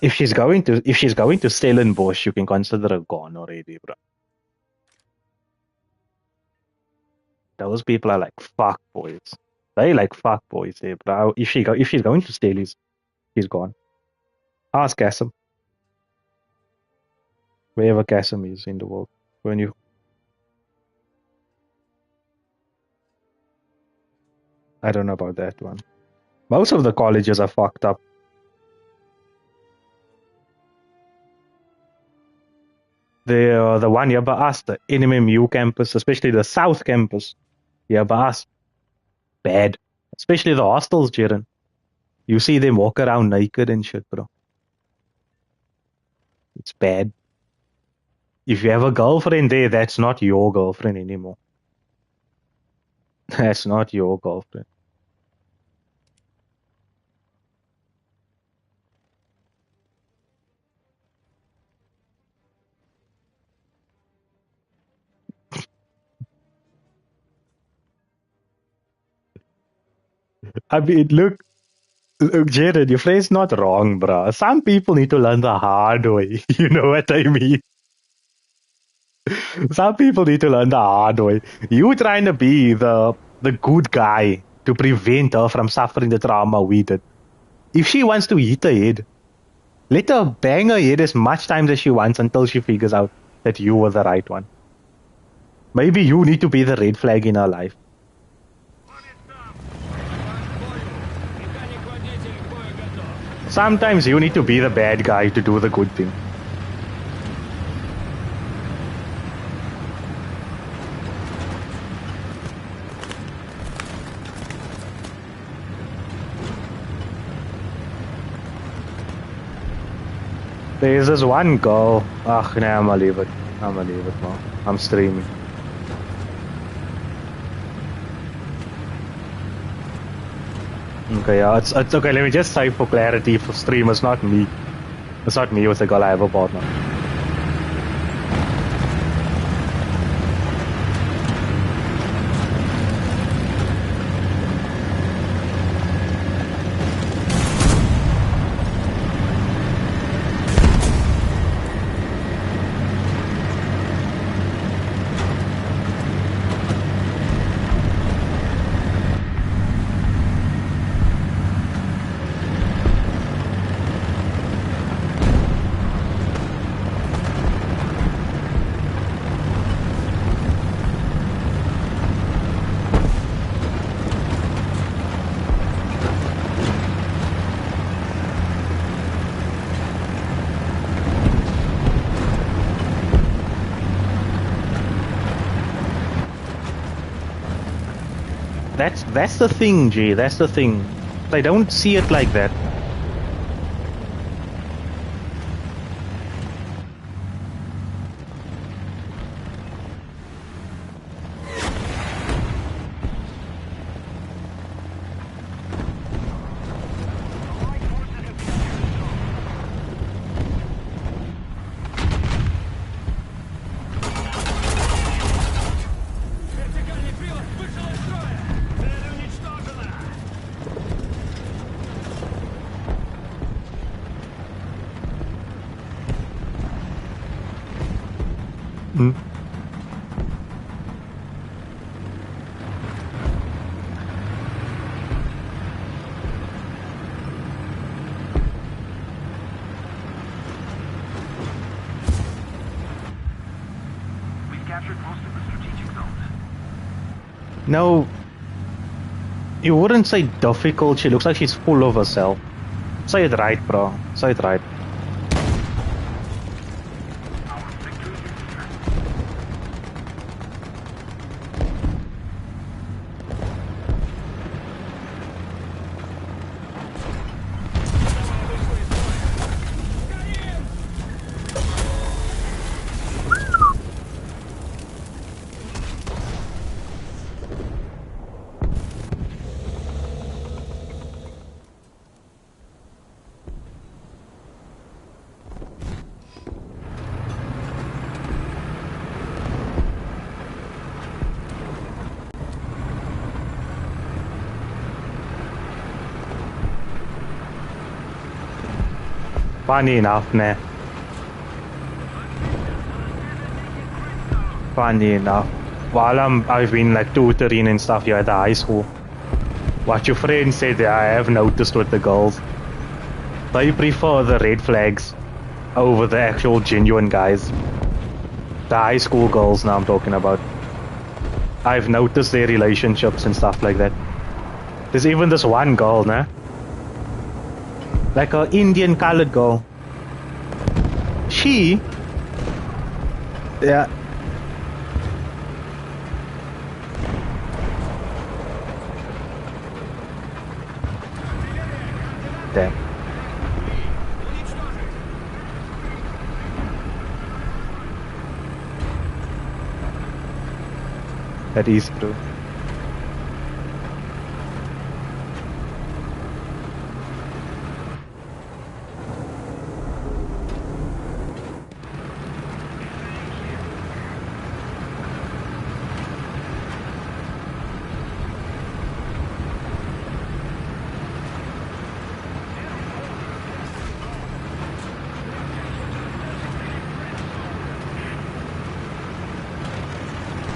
If she's going to Stellenbosch, you can consider her gone already, bro. Those people are like fuck boys. They like fuck boys there, bro. If she's going to Stellies, she's gone. Ask Kasim, wherever Kasim is in the world. When you, I don't know about that one. Most of the colleges are fucked up. The one here by us, the NMMU campus, especially the South campus here by us, bad. Especially the hostels, Jaren. You see them walk around naked and shit, bro. It's bad. If you have a girlfriend there, that's not your girlfriend anymore. That's not your girlfriend. I mean, look, Jared, your friend's not wrong, bro. Some people need to learn the hard way. You know what I mean? Some people need to learn the hard way. You trying to be the good guy to prevent her from suffering the trauma we did. If she wants to hit her head, let her bang her head as much times as she wants until she figures out that you were the right one. Maybe you need to be the red flag in her life. Механик-водитель к бою готов. Sometimes you need to be the bad guy to do the good thing. There's this one girl. Ugh, nah, I'm gonna leave it. I'm gonna leave it now. I'm streaming. Okay, yeah, it's okay. Let me just say for clarity, for streamers, not me. It's not me with the girl. I have a partner. That's the thing, G. That's the thing. They don't see it like that. Вертикальный привод вышел из строя. Цель уничтожена. Hmm. We've captured most of the strategic zones. No, you wouldn't say difficult. She looks like she's full of herself. Say it right, bro. Say it right. Our victory is certain. Вышел из строя. Горим! Funny enough, man. Funny enough. While I've been like tutoring and stuff here at the high school, what your friend said I have noticed with the girls, they prefer the red flags over the actual genuine guys. The high school girls now I'm talking about. I've noticed their relationships and stuff like that. There's even this one girl, nah? Like a Indian colored girl. She Yeah. Damn. That is true.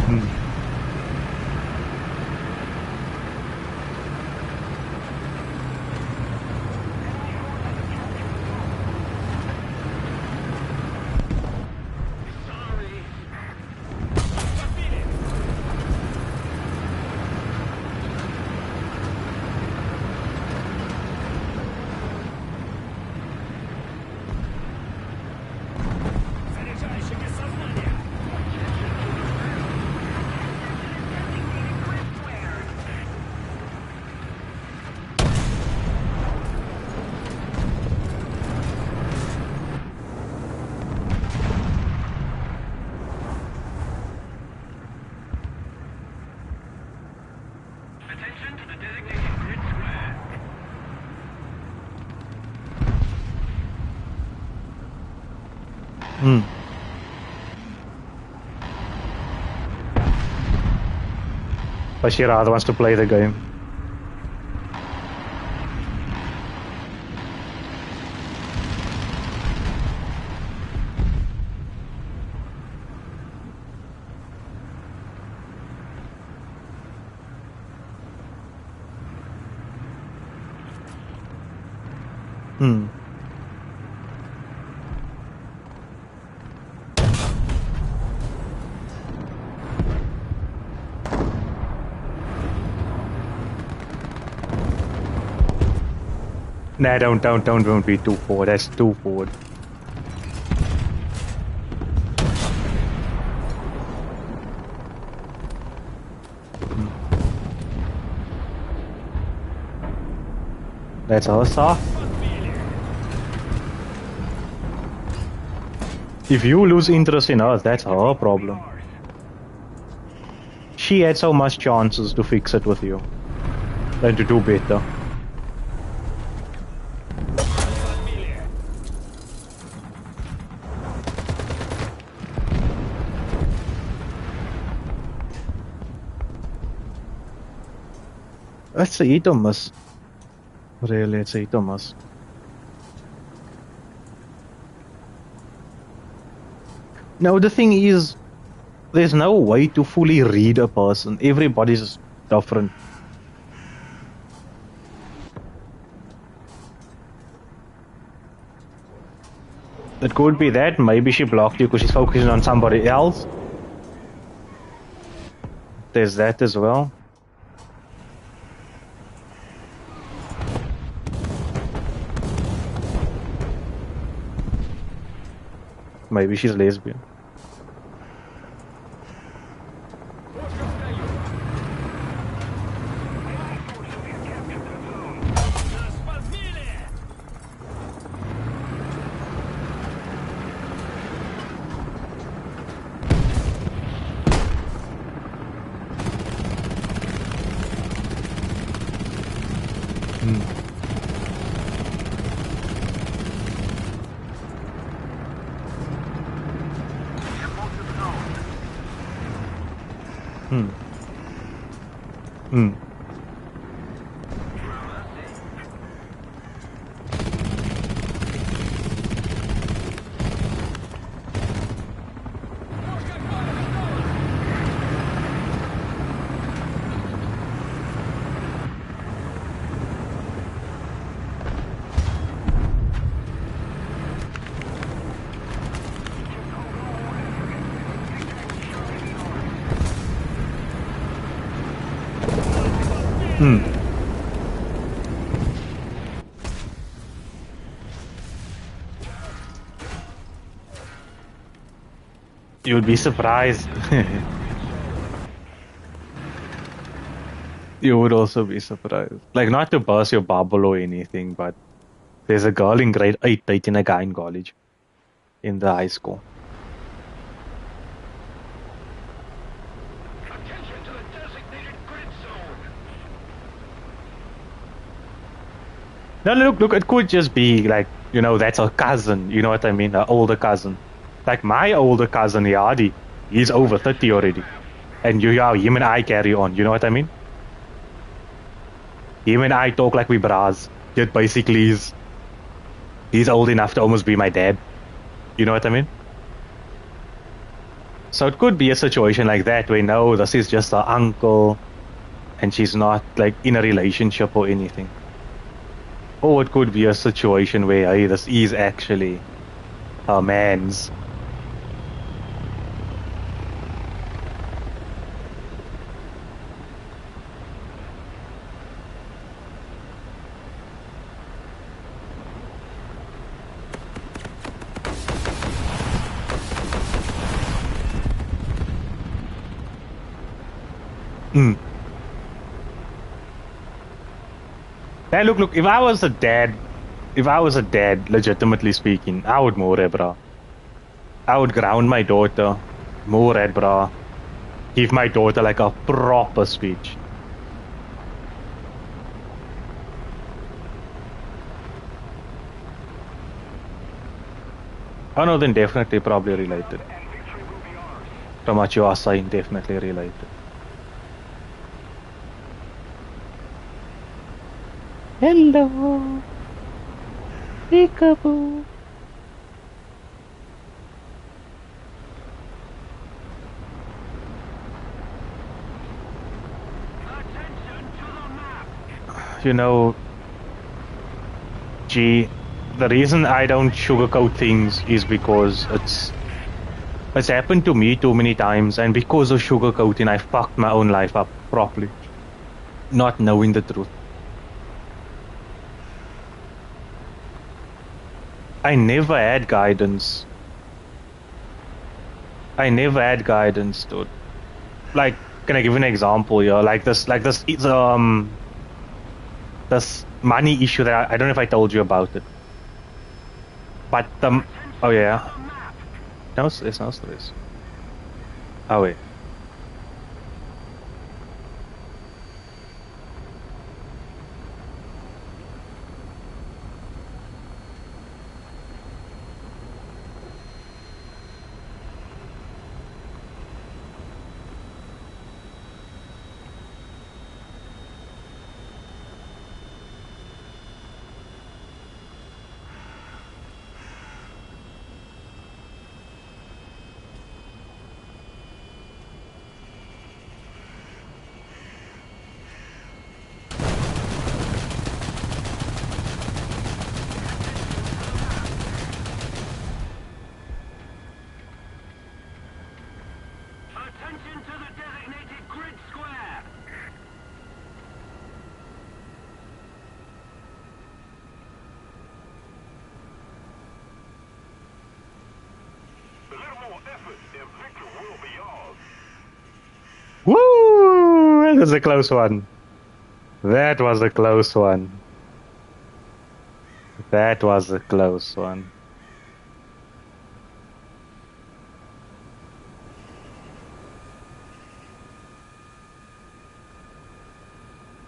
Hmm. Заряжающий без сознания. Attention to the designated grid square. Hmm. But she rather wants to play the game. Hmm. Nah, don't be too forward. That's too forward. That's our saw. If you lose interest in us, that's her problem. She had so much chances to fix it with you. Than to do better. It's a hit or miss. Really, it's a hit or miss. Now the thing is, there's no way to fully read a person. Everybody's different. It could be that. Maybe she blocked you because she's focusing on somebody else. There's that as well. Maybe she's lesbian. Hmm. Hmm. Hmm. You would be surprised. You would also be surprised. Like, not to burst your bubble or anything, but there's a girl in grade 8 dating a guy in college, in the high school. Attention to the designated grid zone. No, look, it could just be like, you know, that's a cousin, you know what I mean? An older cousin. Like my older cousin, Yadi, he's over 30 already. And him and I carry on, you know what I mean? Him and I talk like we bras. Yet basically he's old enough to almost be my dad. You know what I mean? So it could be a situation like that where no, this is just her uncle and she's not like in a relationship or anything. Or it could be a situation where, hey, this is actually her man's. Hmm. Hey, look, if I was a dad, legitimately speaking, I would more, bro. I would ground my daughter, more, bro. Give my daughter like a proper speech. Oh no, then definitely probably related. From what you are saying, definitely related. Hello. Peekaboo. Attention to the map. You know, G, the reason I don't sugarcoat things is because it's happened to me too many times, and because of sugarcoating, I fucked my own life up properly, not knowing the truth. I never had guidance. Dude. Like, can I give you an example here? This money issue that I don't know if I told you about it. But oh yeah. No, it's no stress. Oh wait. Attention to the designated grid square. A little more effort and victory will be ours. Woo! That was a close one. That was a close one. That was a close one.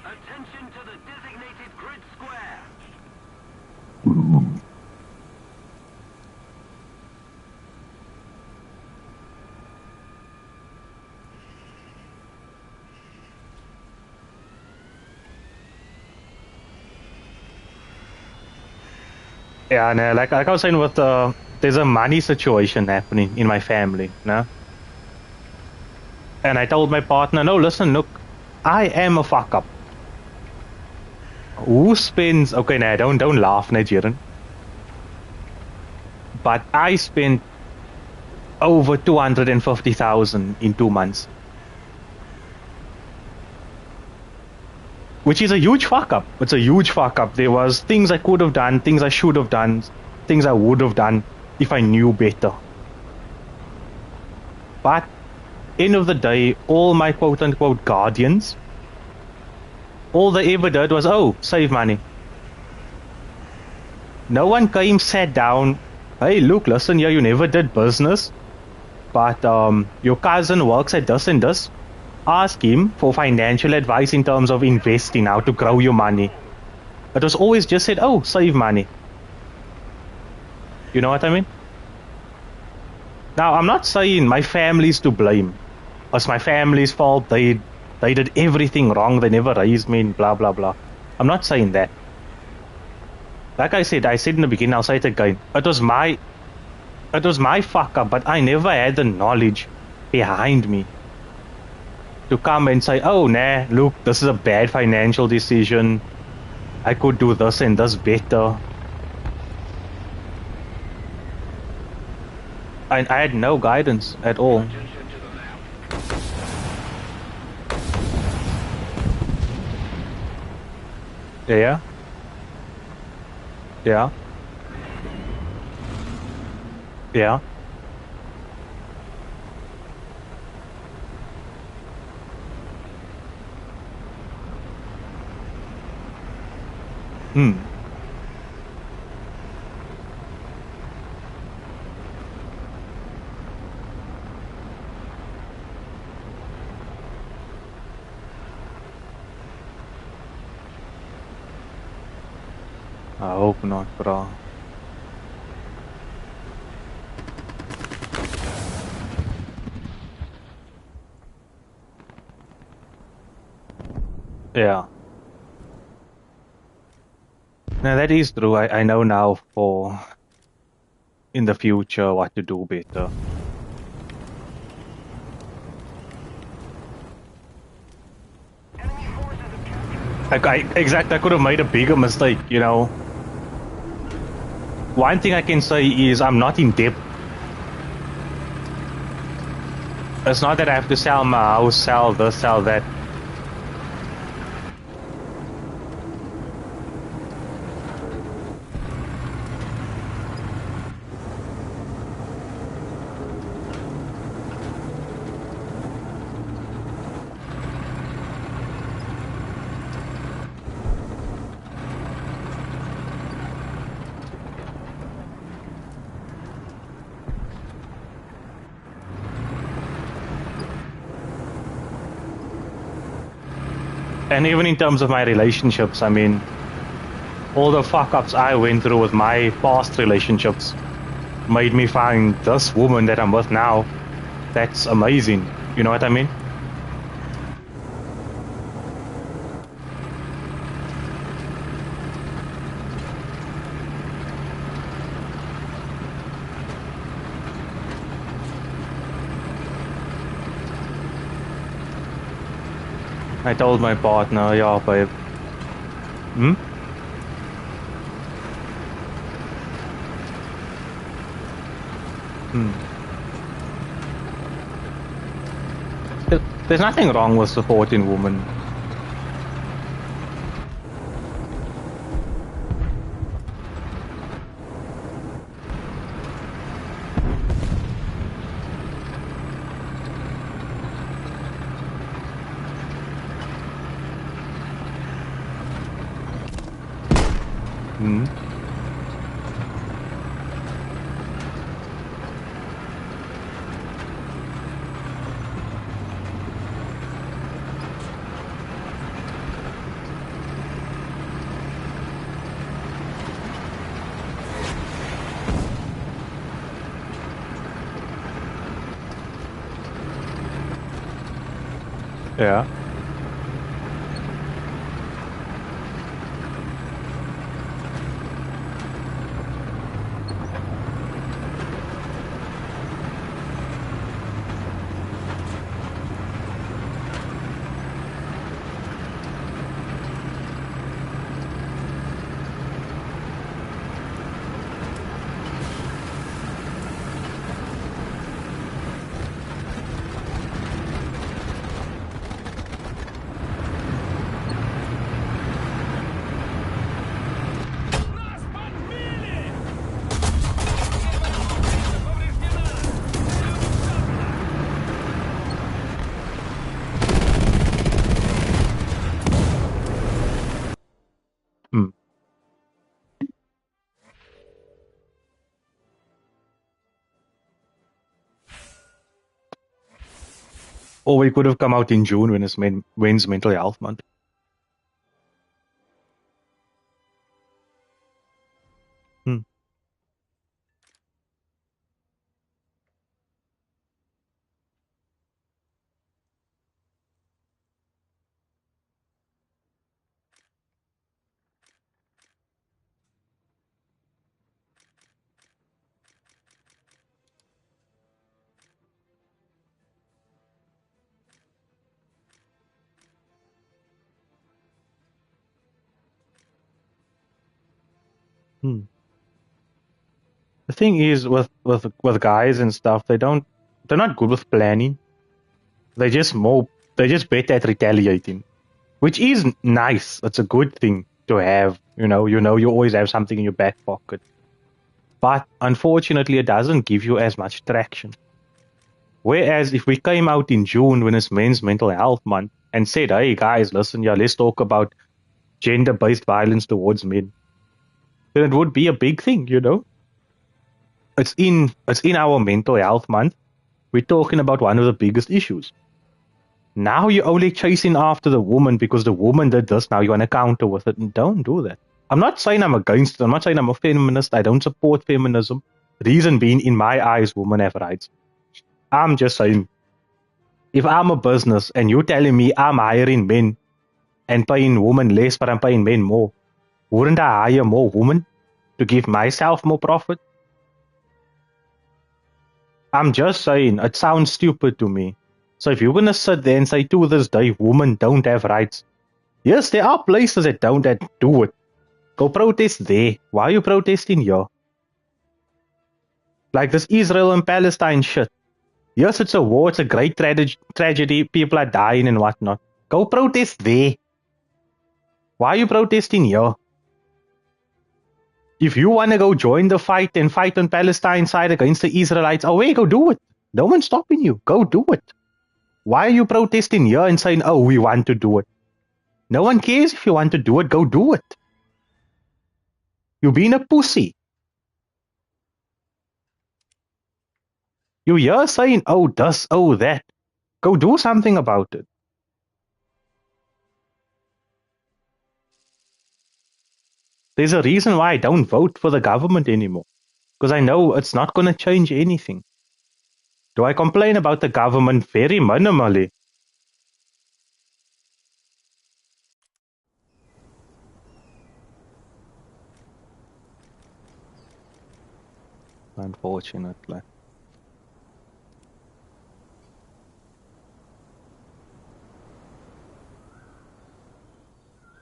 Attention to the designated grid square. Yeah, no, like I was saying, with there's a money situation happening in my family, no? And I told my partner, no, listen, look, I am a fuck up. Who spends? Okay, now don't laugh, Nigerian. But I spent over 250,000 in 2 months, which is a huge fuck up. It's a huge fuck up. There was things I could have done, things I should have done, things I would have done if I knew better. But end of the day, all my quote-unquote guardians, all they ever did was, oh, save money. No one came, sat down, hey, look, listen here, you never did business, but your cousin works at this and this. Ask him for financial advice in terms of investing, how to grow your money. It was always just said, oh, save money. You know what I mean? Now, I'm not saying my family's to blame. It's my family's fault. They did everything wrong. They never raised me and blah, blah, blah. I'm not saying that. Like I said in the beginning, I'll say it again. It was my fuck up, but I never had the knowledge behind me to come and say, oh, nah, look, this is a bad financial decision. I could do this and this better. I had no guidance at all. Attention to the map. Yeah. Yeah. Yeah. Hmm. I hope not, bro. Yeah. Now that is true. I know now for in the future what to do better. Enemy forces have captured. I could have made a bigger mistake, you know. One thing I can say is I'm not in debt. It's not that I have to sell my house, sell this, sell that. And even in terms of my relationships, I mean, all the fuck-ups I went through with my past relationships made me find this woman that I'm with now. That's amazing. You know what I mean? I told my partner, yeah, babe. Hmm? Hmm. There's nothing wrong with supporting women. Hmm. Yeah. Or we could have come out in June when it's Men's Mental Health Month. Hmm. Hmm. The thing is with guys and stuff, they're not good with planning. They're just better at retaliating, which is nice. It's a good thing to have. You always have something in your back pocket. But unfortunately, it doesn't give you as much traction. Whereas if we came out in June when it's Men's Mental Health Month and said, "Hey guys, listen, yeah, let's talk about gender-based violence towards men," then it would be a big thing. It's in our Mental Health Month. We're talking about one of the biggest issues. Now you're only chasing after the woman because the woman did this. Now you want to counter with it, and don't do that. I'm not saying I'm against it. I'm not saying I'm a feminist. I don't support feminism. Reason being, in my eyes, women have rights. I'm just saying, if I'm a business and you're telling me I'm hiring men and paying women less, but I'm paying men more, wouldn't I hire more women to give myself more profit? I'm just saying, it sounds stupid to me. So if you're going to sit there and say to this day, women don't have rights, yes, there are places that don't do it. Go protest there. Why are you protesting here? Like this Israel and Palestine shit. Yes, it's a war. It's a great tragedy. People are dying and whatnot. Go protest there. Why are you protesting here? If you want to go join the fight and fight on Palestine side against the Israelites, away, go do it. No one's stopping you. Go do it. Why are you protesting here and saying, oh, we want to do it? No one cares if you want to do it. Go do it. You're being a pussy. You're here saying, oh, this, oh, that. Go do something about it. There's a reason why I don't vote for the government anymore. Because I know it's not going to change anything. Do I complain about the government? Very minimally. Unfortunately.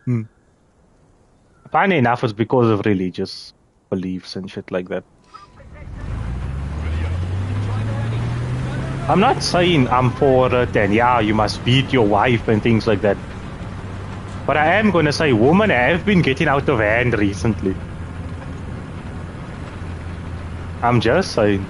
Hmm. Funny enough, it's because of religious beliefs and shit like that. I'm not saying I'm for it and yeah, you must beat your wife and things like that. But I am going to say women have been getting out of hand recently. I'm just saying.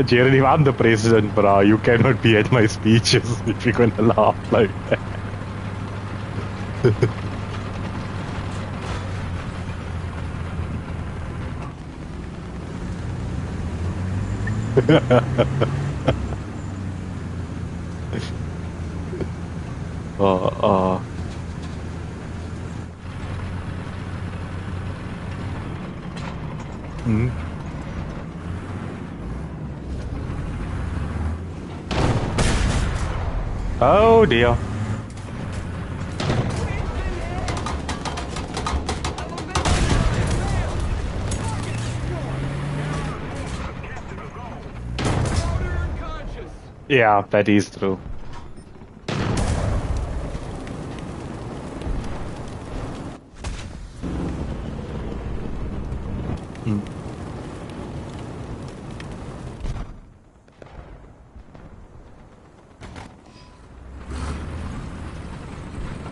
Jeremy, if I'm the president, bro, you cannot be at my speeches if you're going to laugh like that. uh, mm. Oh dear. Yeah, that is true. Mm.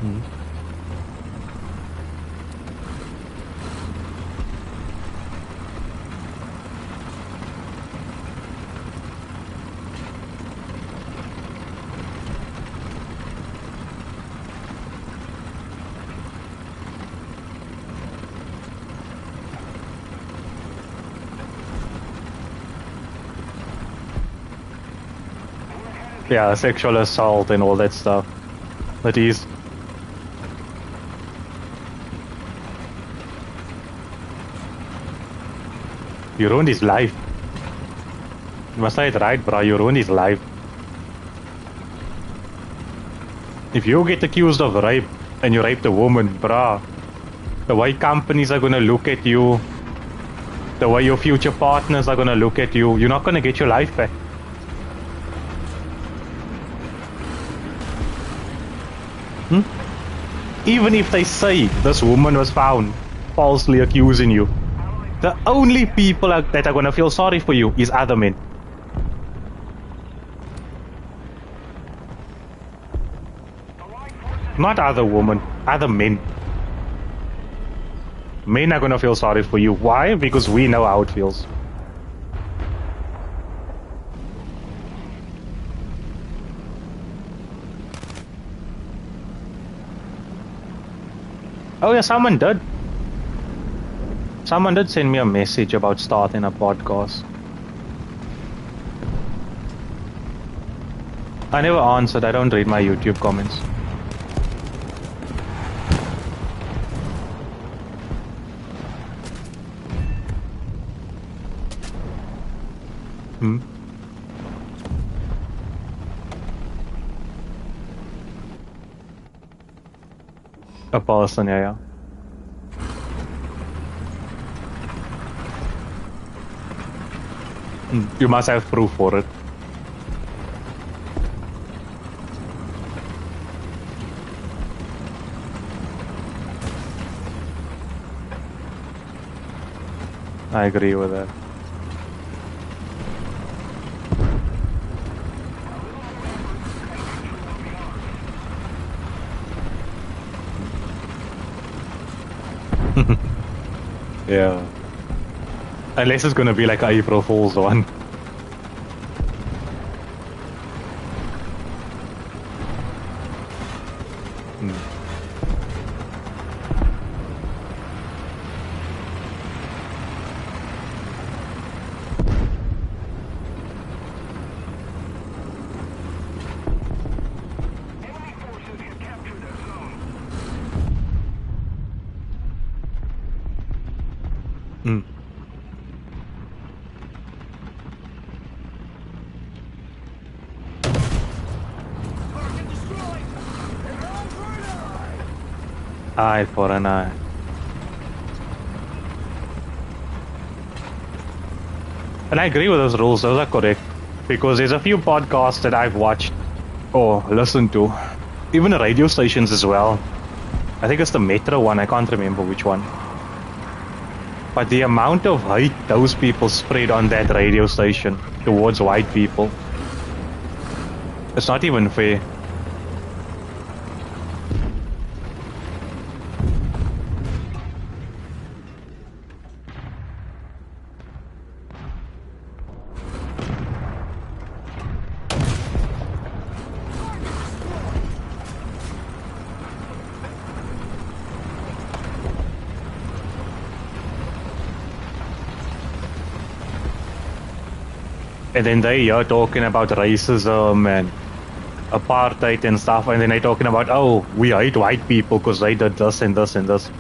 Mm. Yeah, sexual assault and all that stuff. But he's you ruined his life. You must say it right, bro. You ruined his life. If you get accused of rape and you raped a woman, bruh, the way companies are gonna look at you, the way your future partners are gonna look at you, you're not gonna get your life back. Hmm? Even if they say this woman was found falsely accusing you, the only people that are gonna feel sorry for you is other men. Not other women, other men. Men are gonna feel sorry for you. Why? Because we know how it feels. Oh yeah, someone did. Someone did send me a message about starting a podcast. I never answered. I don't read my YouTube comments. Hmm? A person, yeah. You must have proof for it. I agree with that. Yeah. Unless it's gonna be like a April Fool's one. Hmm. Enemy forces have captured the zone. Hmm. Target destroyed! And on for an eye! Eye for an eye. And I agree with those rules. Those are correct. Because there's a few podcasts that I've watched or listened to. Even the radio stations as well. I think it's the Metro one. I can't remember which one. But the amount of hate those people spread on that radio station towards white people, it's not even fair. And then they are talking about racism and apartheid and stuff, and then they're talking about, oh, we hate white people because they did this and this and this.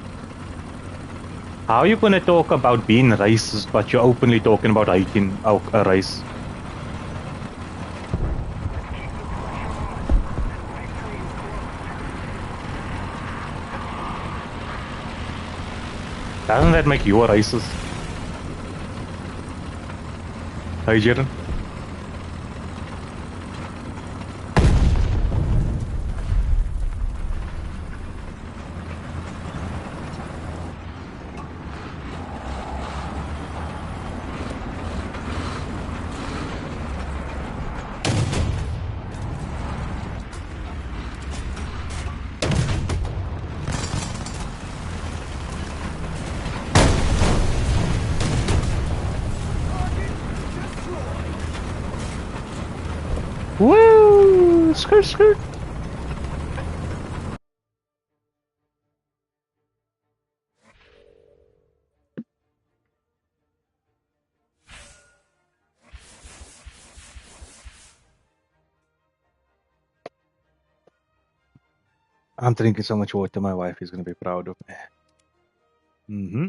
How are you going to talk about being racist, but you're openly talking about hating a race? Doesn't that make you a racist? Hey, Jaden? Woo! Skirt, skirt. I'm drinking so much water, my wife is going to be proud of me. Mm-hmm.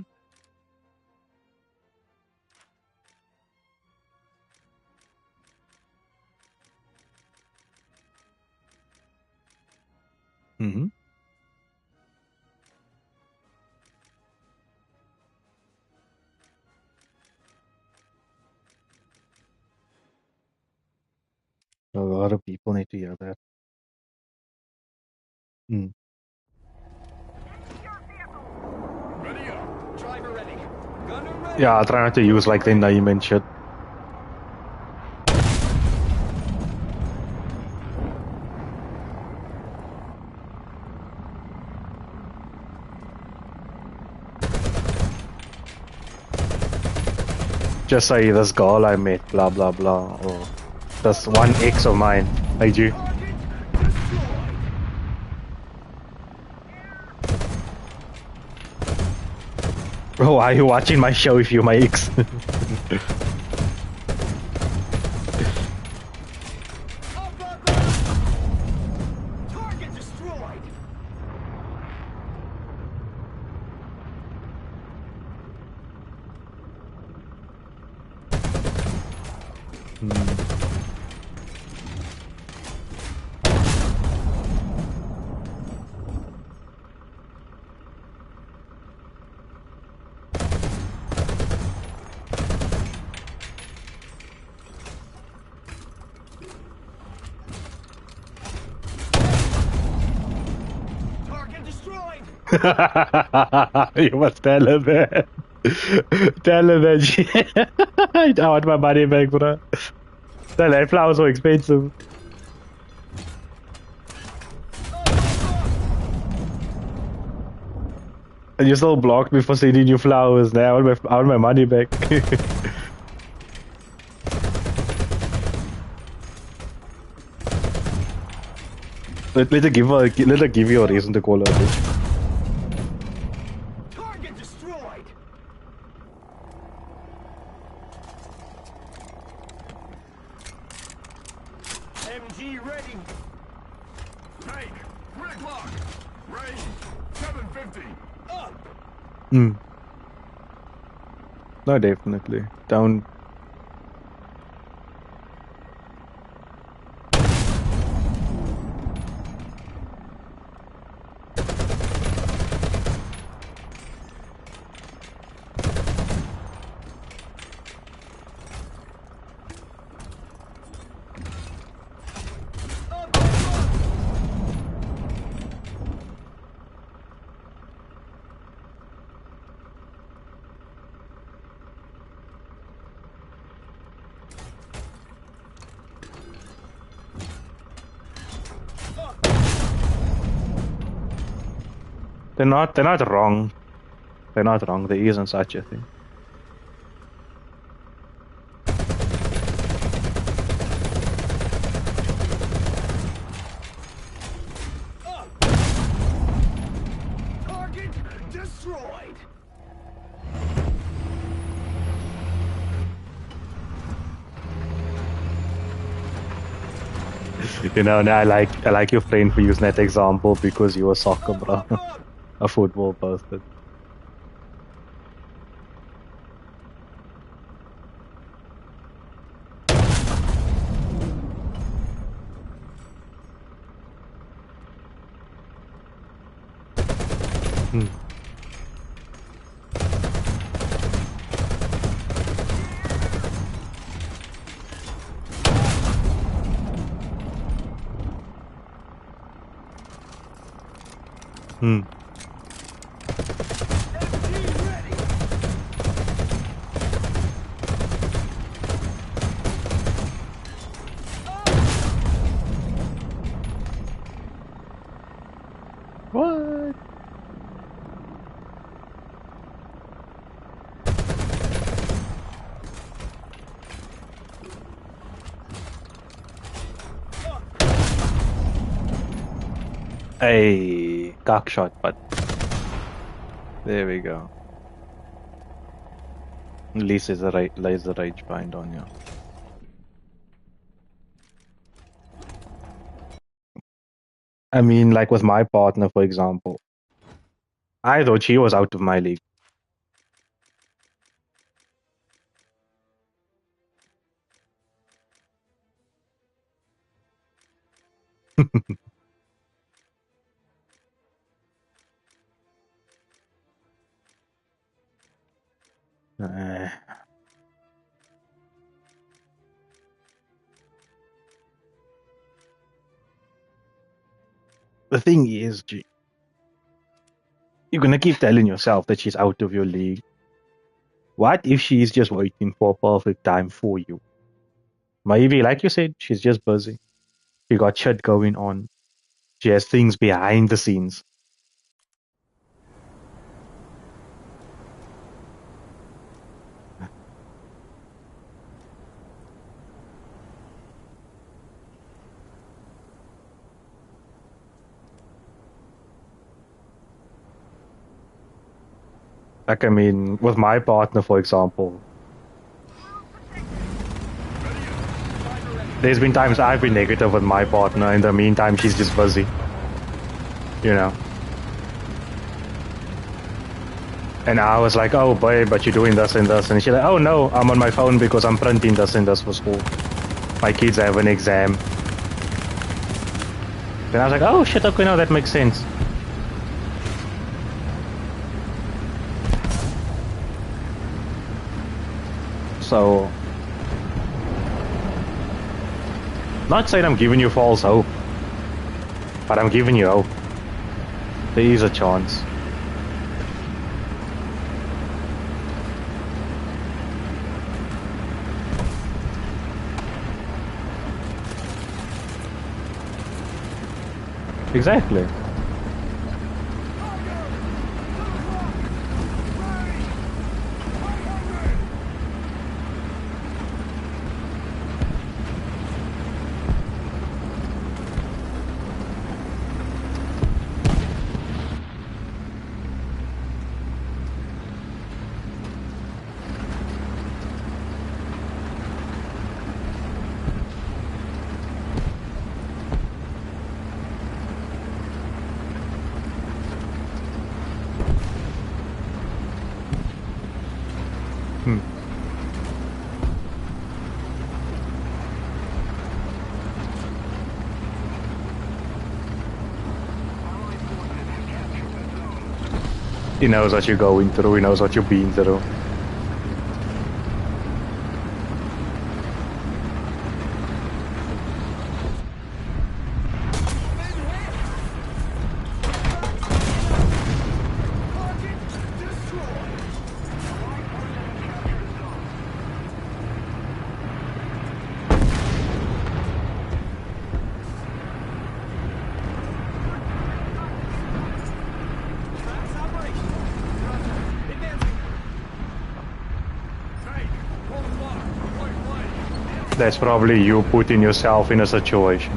Mm-hmm. A lot of people need to hear that. Mm. Ready up. Driver ready. Gunner ready. Yeah, I'll try not to use like the name and shit. Just say this girl I met, blah blah blah, or this one ex of mine. Hey, you. Target destroyed. Bro, are you watching my show if you're my ex? Up, up, up. Target destroyed. Target destroyed. You must tell her that. Tell her that I want my money back, bro. Tell her flowers so expensive. And you still blocked me for sending you flowers. Now I want my money back. Let her give you a reason to call her a bitch. Target destroyed. MG ready. Take. Red lock. Range. 750. Up. Hmm. No, definitely. Down. Up, up, up. They're not wrong. They're not wrong. There isn't such a thing. Up. Target destroyed. You know, and I like your friend for using that example because you're a soccer Up, bro, up, up. a football person. Hmm. Hmm. MG ready. What? A cock shot, but there we go. At least there's a laser rage bind on you. I mean, like with my partner, for example, I thought she was out of my league. Uh, the thing is, you're gonna keep telling yourself that she's out of your league. What if she's just waiting for a perfect time for you? Maybe, like you said, she's just busy. She got shit going on. She has things behind the scenes. Like, I mean, with my partner, for example, there's been times I've been negative with my partner. In the meantime, she's just busy. You know? And I was like, oh, babe, but you're doing this and this. And she's like, oh, no, I'm on my phone because I'm printing this and this for school. My kids have an exam. Then I was like, oh, shit, okay, no, that makes sense. So, not saying I'm giving you false hope, but I'm giving you hope. There is a chance. Exactly. Hmm. He knows what you're going through. He knows what you've been through. That's probably you putting yourself in a situation.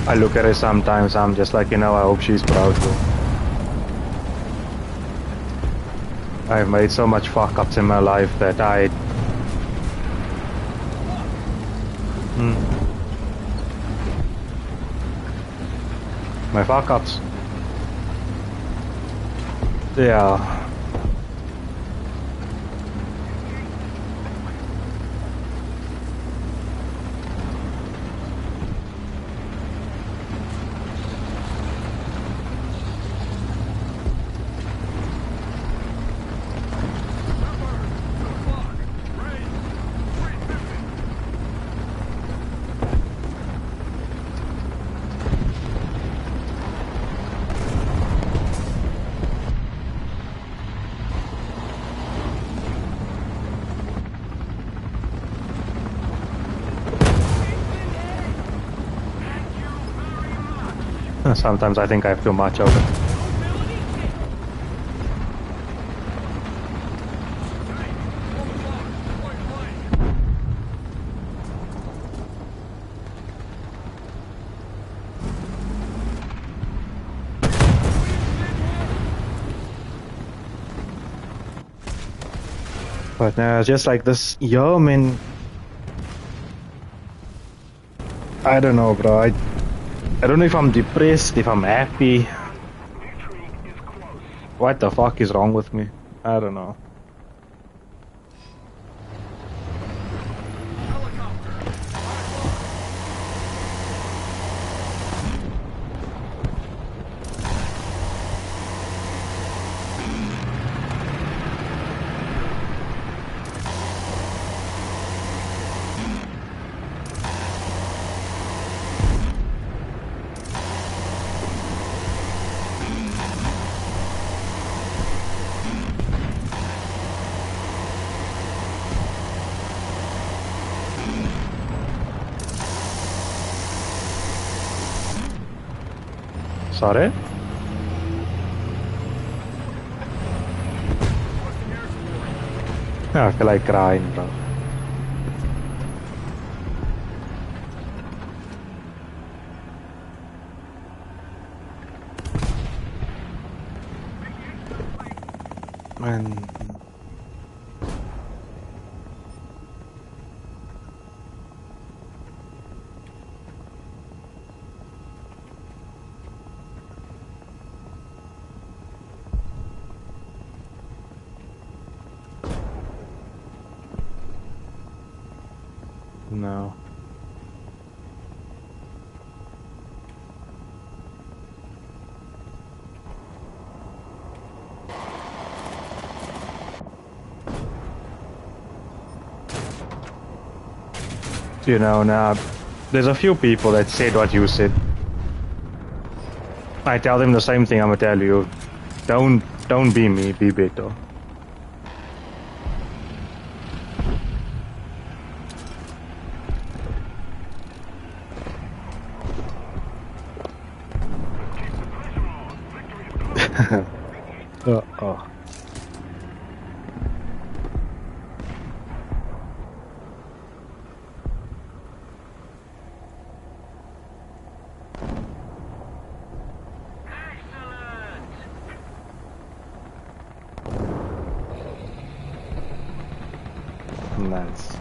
I look at her sometimes, I'm just like, I hope she's proud too. I've made so much fuck ups in my life that my fuck ups. Yeah. Sometimes I think I have too much of it. But now, just like this, yo, man, I don't know, bro. I don't know if I'm depressed, if I'm happy. What the fuck is wrong with me? I don't know. Sorry? I feel like crying, bro. Man, no. You know, now, there's a few people that said what you said. I tell them the same thing I'm gonna tell you. Don't be me, be better. Uh-oh. Nice.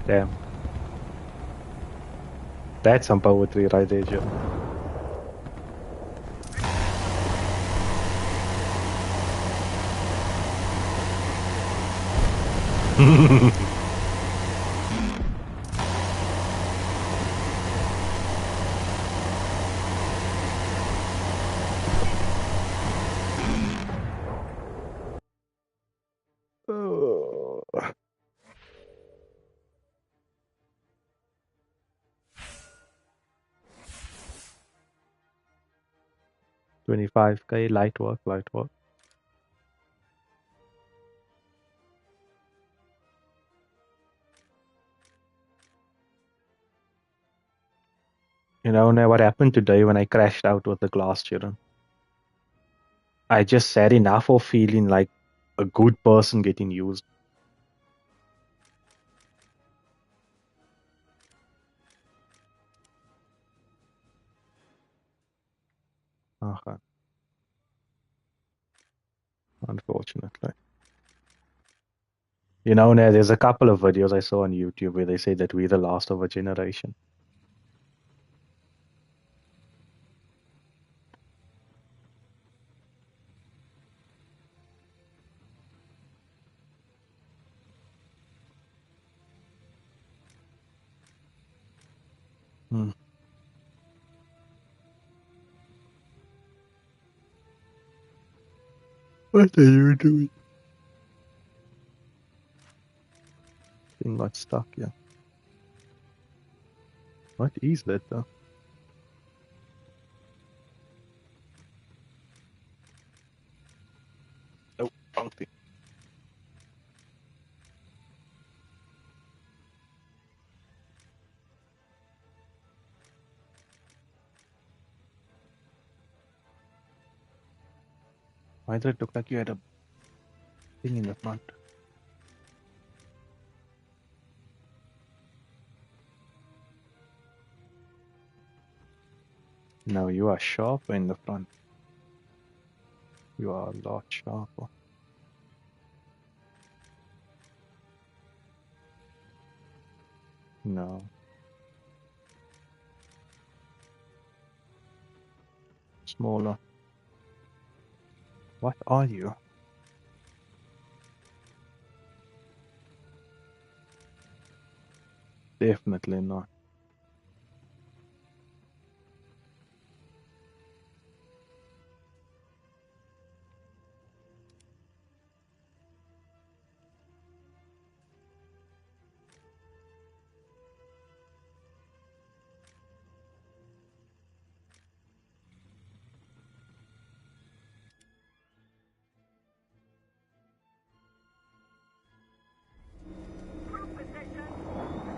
Damn. That's some poetry right there, Joe. Oh. 25K, light work, light work. You know, now what happened today when I crashed out with the glass children? I just had enough of feeling like a good person getting used. Okay. Unfortunately. You know, now there's a couple of videos I saw on YouTube where they say that we're the last of a generation. What are you doing? Thing got stuck, yeah. What is that though? Oh, wrong thing. Why did it look like you had a thing in the front? No, you are sharper in the front. You are a lot sharper. No. Smaller. What are you? Definitely not.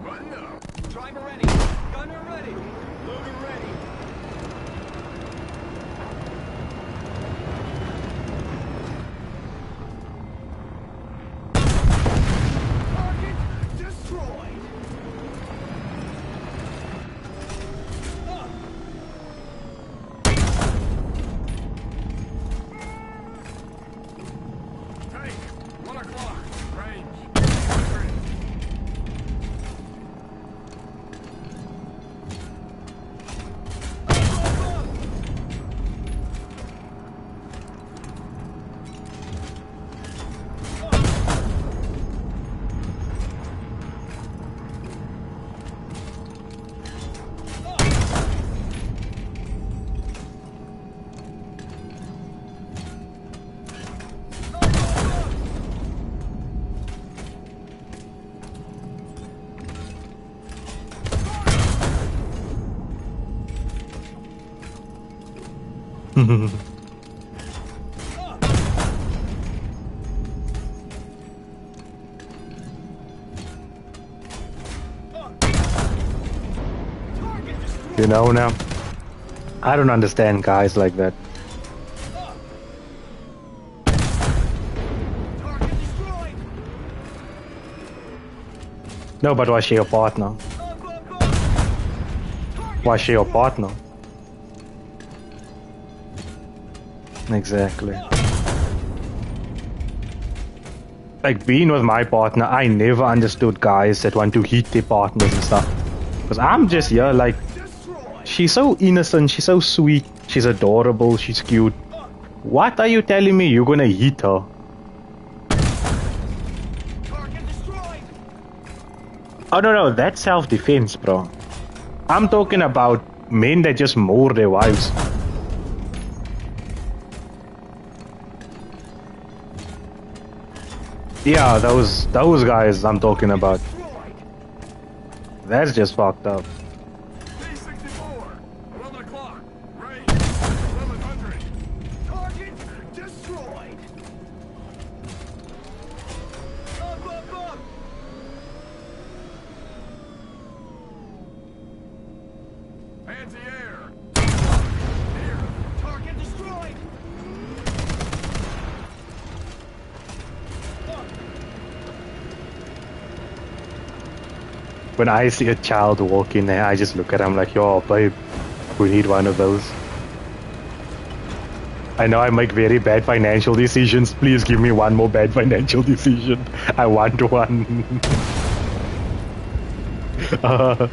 Button up. Driver ready. Gunner ready. Loader ready. Target destroyed. Tank, 1 o'clock. Range. 300. You know now? I don't understand guys like that. Target destroyed. No, but was she your partner? Was she your partner? Exactly. Like being with my partner, I never understood guys that want to hit their partners and stuff. Because I'm just here like, she's so innocent, she's so sweet, she's adorable, she's cute. What are you telling me you're gonna hit her? Target destroyed. Oh no, that's self-defense, bro. I'm talking about men that just moor their wives. Yeah, those guys I'm talking about. Destroyed. That's just fucked up. P-64. 11 o'clock. Range. 1100. Target destroyed. Up. Anti-air. Here. Target destroyed. When I see a child walk in there, I just look at him like, yo, babe, we need one of those. I know I make very bad financial decisions. Please give me one more bad financial decision. I want one. uh,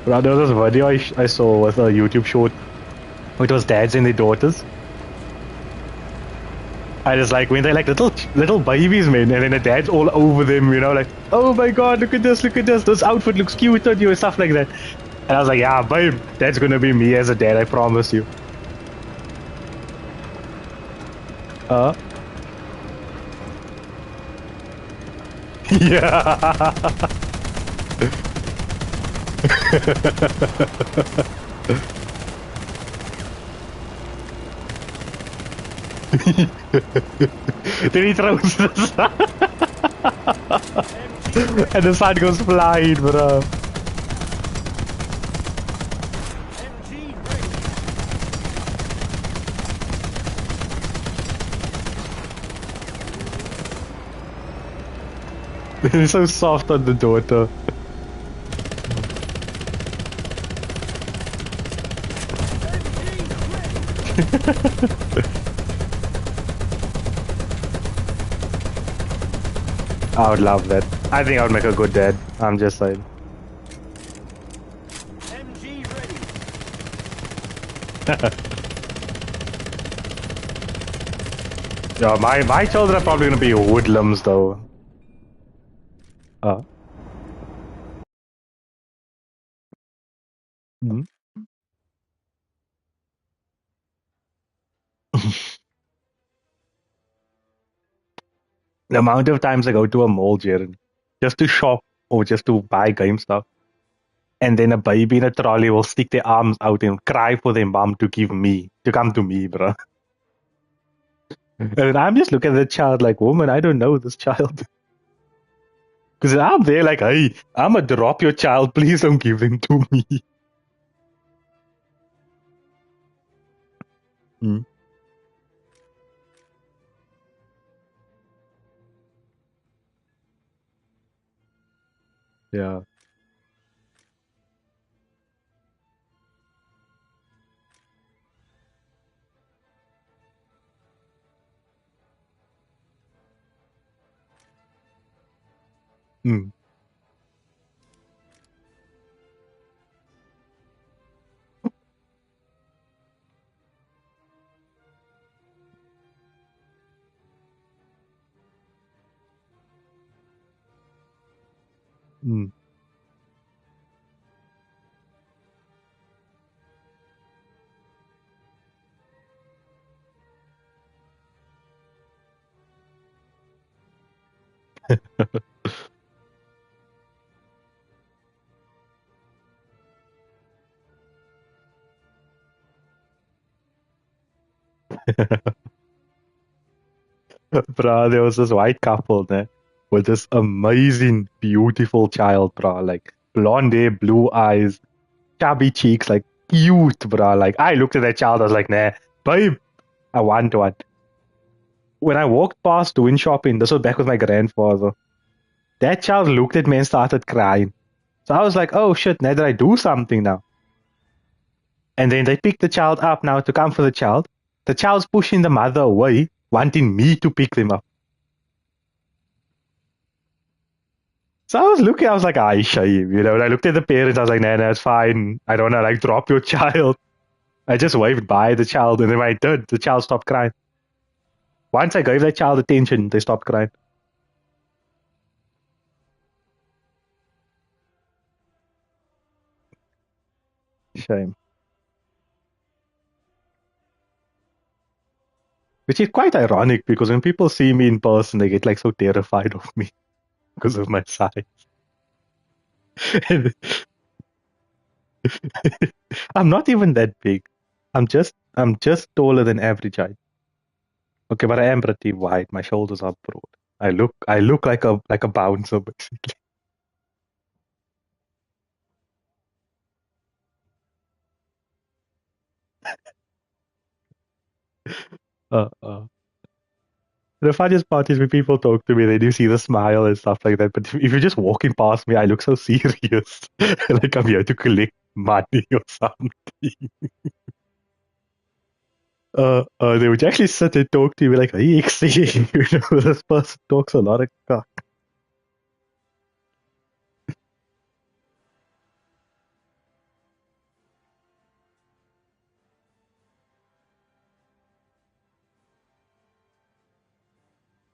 Bro, there was this video I saw with a YouTube short. It was dads and their daughters. I just like when they're like little babies, man, and then the dad's all over them, you know, like, oh my god, look at this, this outfit looks cute on you and stuff like that. And I was like, yeah, babe, that's gonna be me as a dad, I promise you. Uh, yeah. Then he throws the sun, and the sun goes flying, bro. MG ready. He's so soft on the daughter. I would love that. I think I would make a good dad. I'm just saying. MG ready. Yeah, my children are probably gonna be hoodlums though. Uh, mhm. The amount of times I go to a mall, Jaren, just to shop or just to buy game stuff, and then a baby in a trolley will stick their arms out and cry for their mom to come to me, bro. And I'm just looking at the child like, woman, I don't know this child. Because I'm there like, hey, I'm gonna drop your child. Please don't give him to me. Mm, yeah. Mm, mm. Bro, there was this white couple there with this amazing, beautiful child, bro. Like blonde hair, blue eyes, chubby cheeks, like cute, bro. Like I looked at that child, I was like, nah, babe, I want one. When I walked past doing shopping, this was back with my grandfather. That child looked at me and started crying. So I was like, oh shit, now that I do something now. And then they picked the child up now to come for the child. The child's pushing the mother away, wanting me to pick them up. So I was looking, I was like, I shame, you know. And I looked at the parents, I was like, nah, nah, it's fine. I don't want to like drop your child. I just waved by the child, and then when I did, the child stopped crying. Once I gave that child attention, they stopped crying. Shame. Which is quite ironic because when people see me in person, they get like so terrified of me because of my size. I'm not even that big. I'm just taller than average height. Okay, but I am pretty wide. My shoulders are broad. I look like a bouncer basically. Uh. The funniest part is when people talk to me, they do see the smile and stuff like that. But if you're just walking past me, I look so serious, like I'm here to collect money or something. They would actually sit and talk to me like, "Hey, you know, this person talks a lot of cock."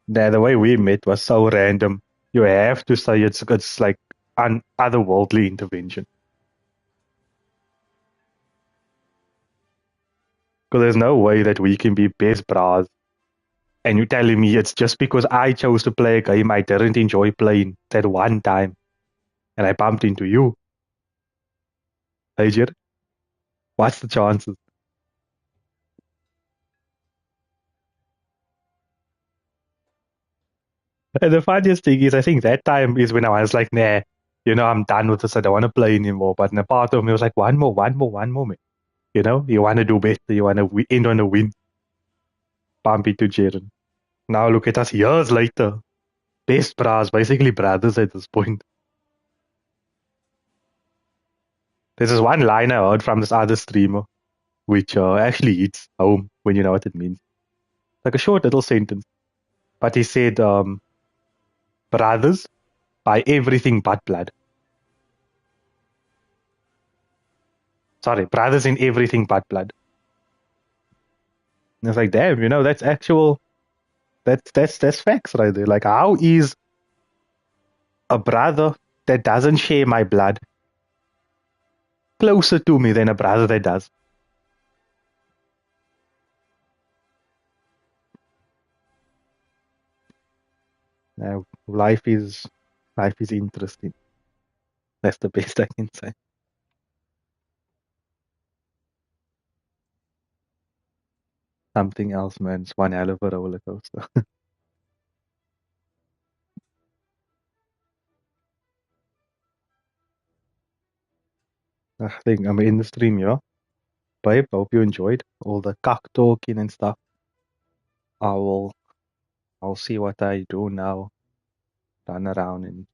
Nah, the way we met was so random. You have to say it's like an otherworldly intervention. Because there's no way that we can be best bras. And you're telling me it's just because I chose to play a game I didn't enjoy playing that one time and I bumped into you. Hey, Jer, what's the chances? And the funniest thing is, I think that time is when I was like, nah, I'm done with this. I don't want to play anymore. But in a part of me was like, one more, man. You want to do better. You want to end on a win. Bump into Jaren. Now look at us years later. Best bras, basically brothers at this point. There's this one line I heard from this other streamer, which actually hits home when you know what it means. Like a short little sentence. But he said, brothers by everything but blood. Sorry, brothers in everything but blood. And it's like, damn, that's actual, that's facts right there. Like, how is a brother that doesn't share my blood closer to me than a brother that does? Now, life is interesting. That's the best I can say. Something else, man. It's one hell of a roller coaster. I think I'm in the stream, yeah. Babe, hope you enjoyed all the cock talking and stuff. I will, I'll see what I do now. Run around and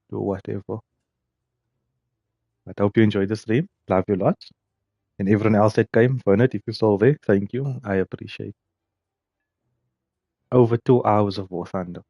do whatever. But I hope you enjoyed the stream. Love you lots. And everyone else that came, Bernard, if you're still there, thank you. I appreciate it. Over 2 hours of War Thunder.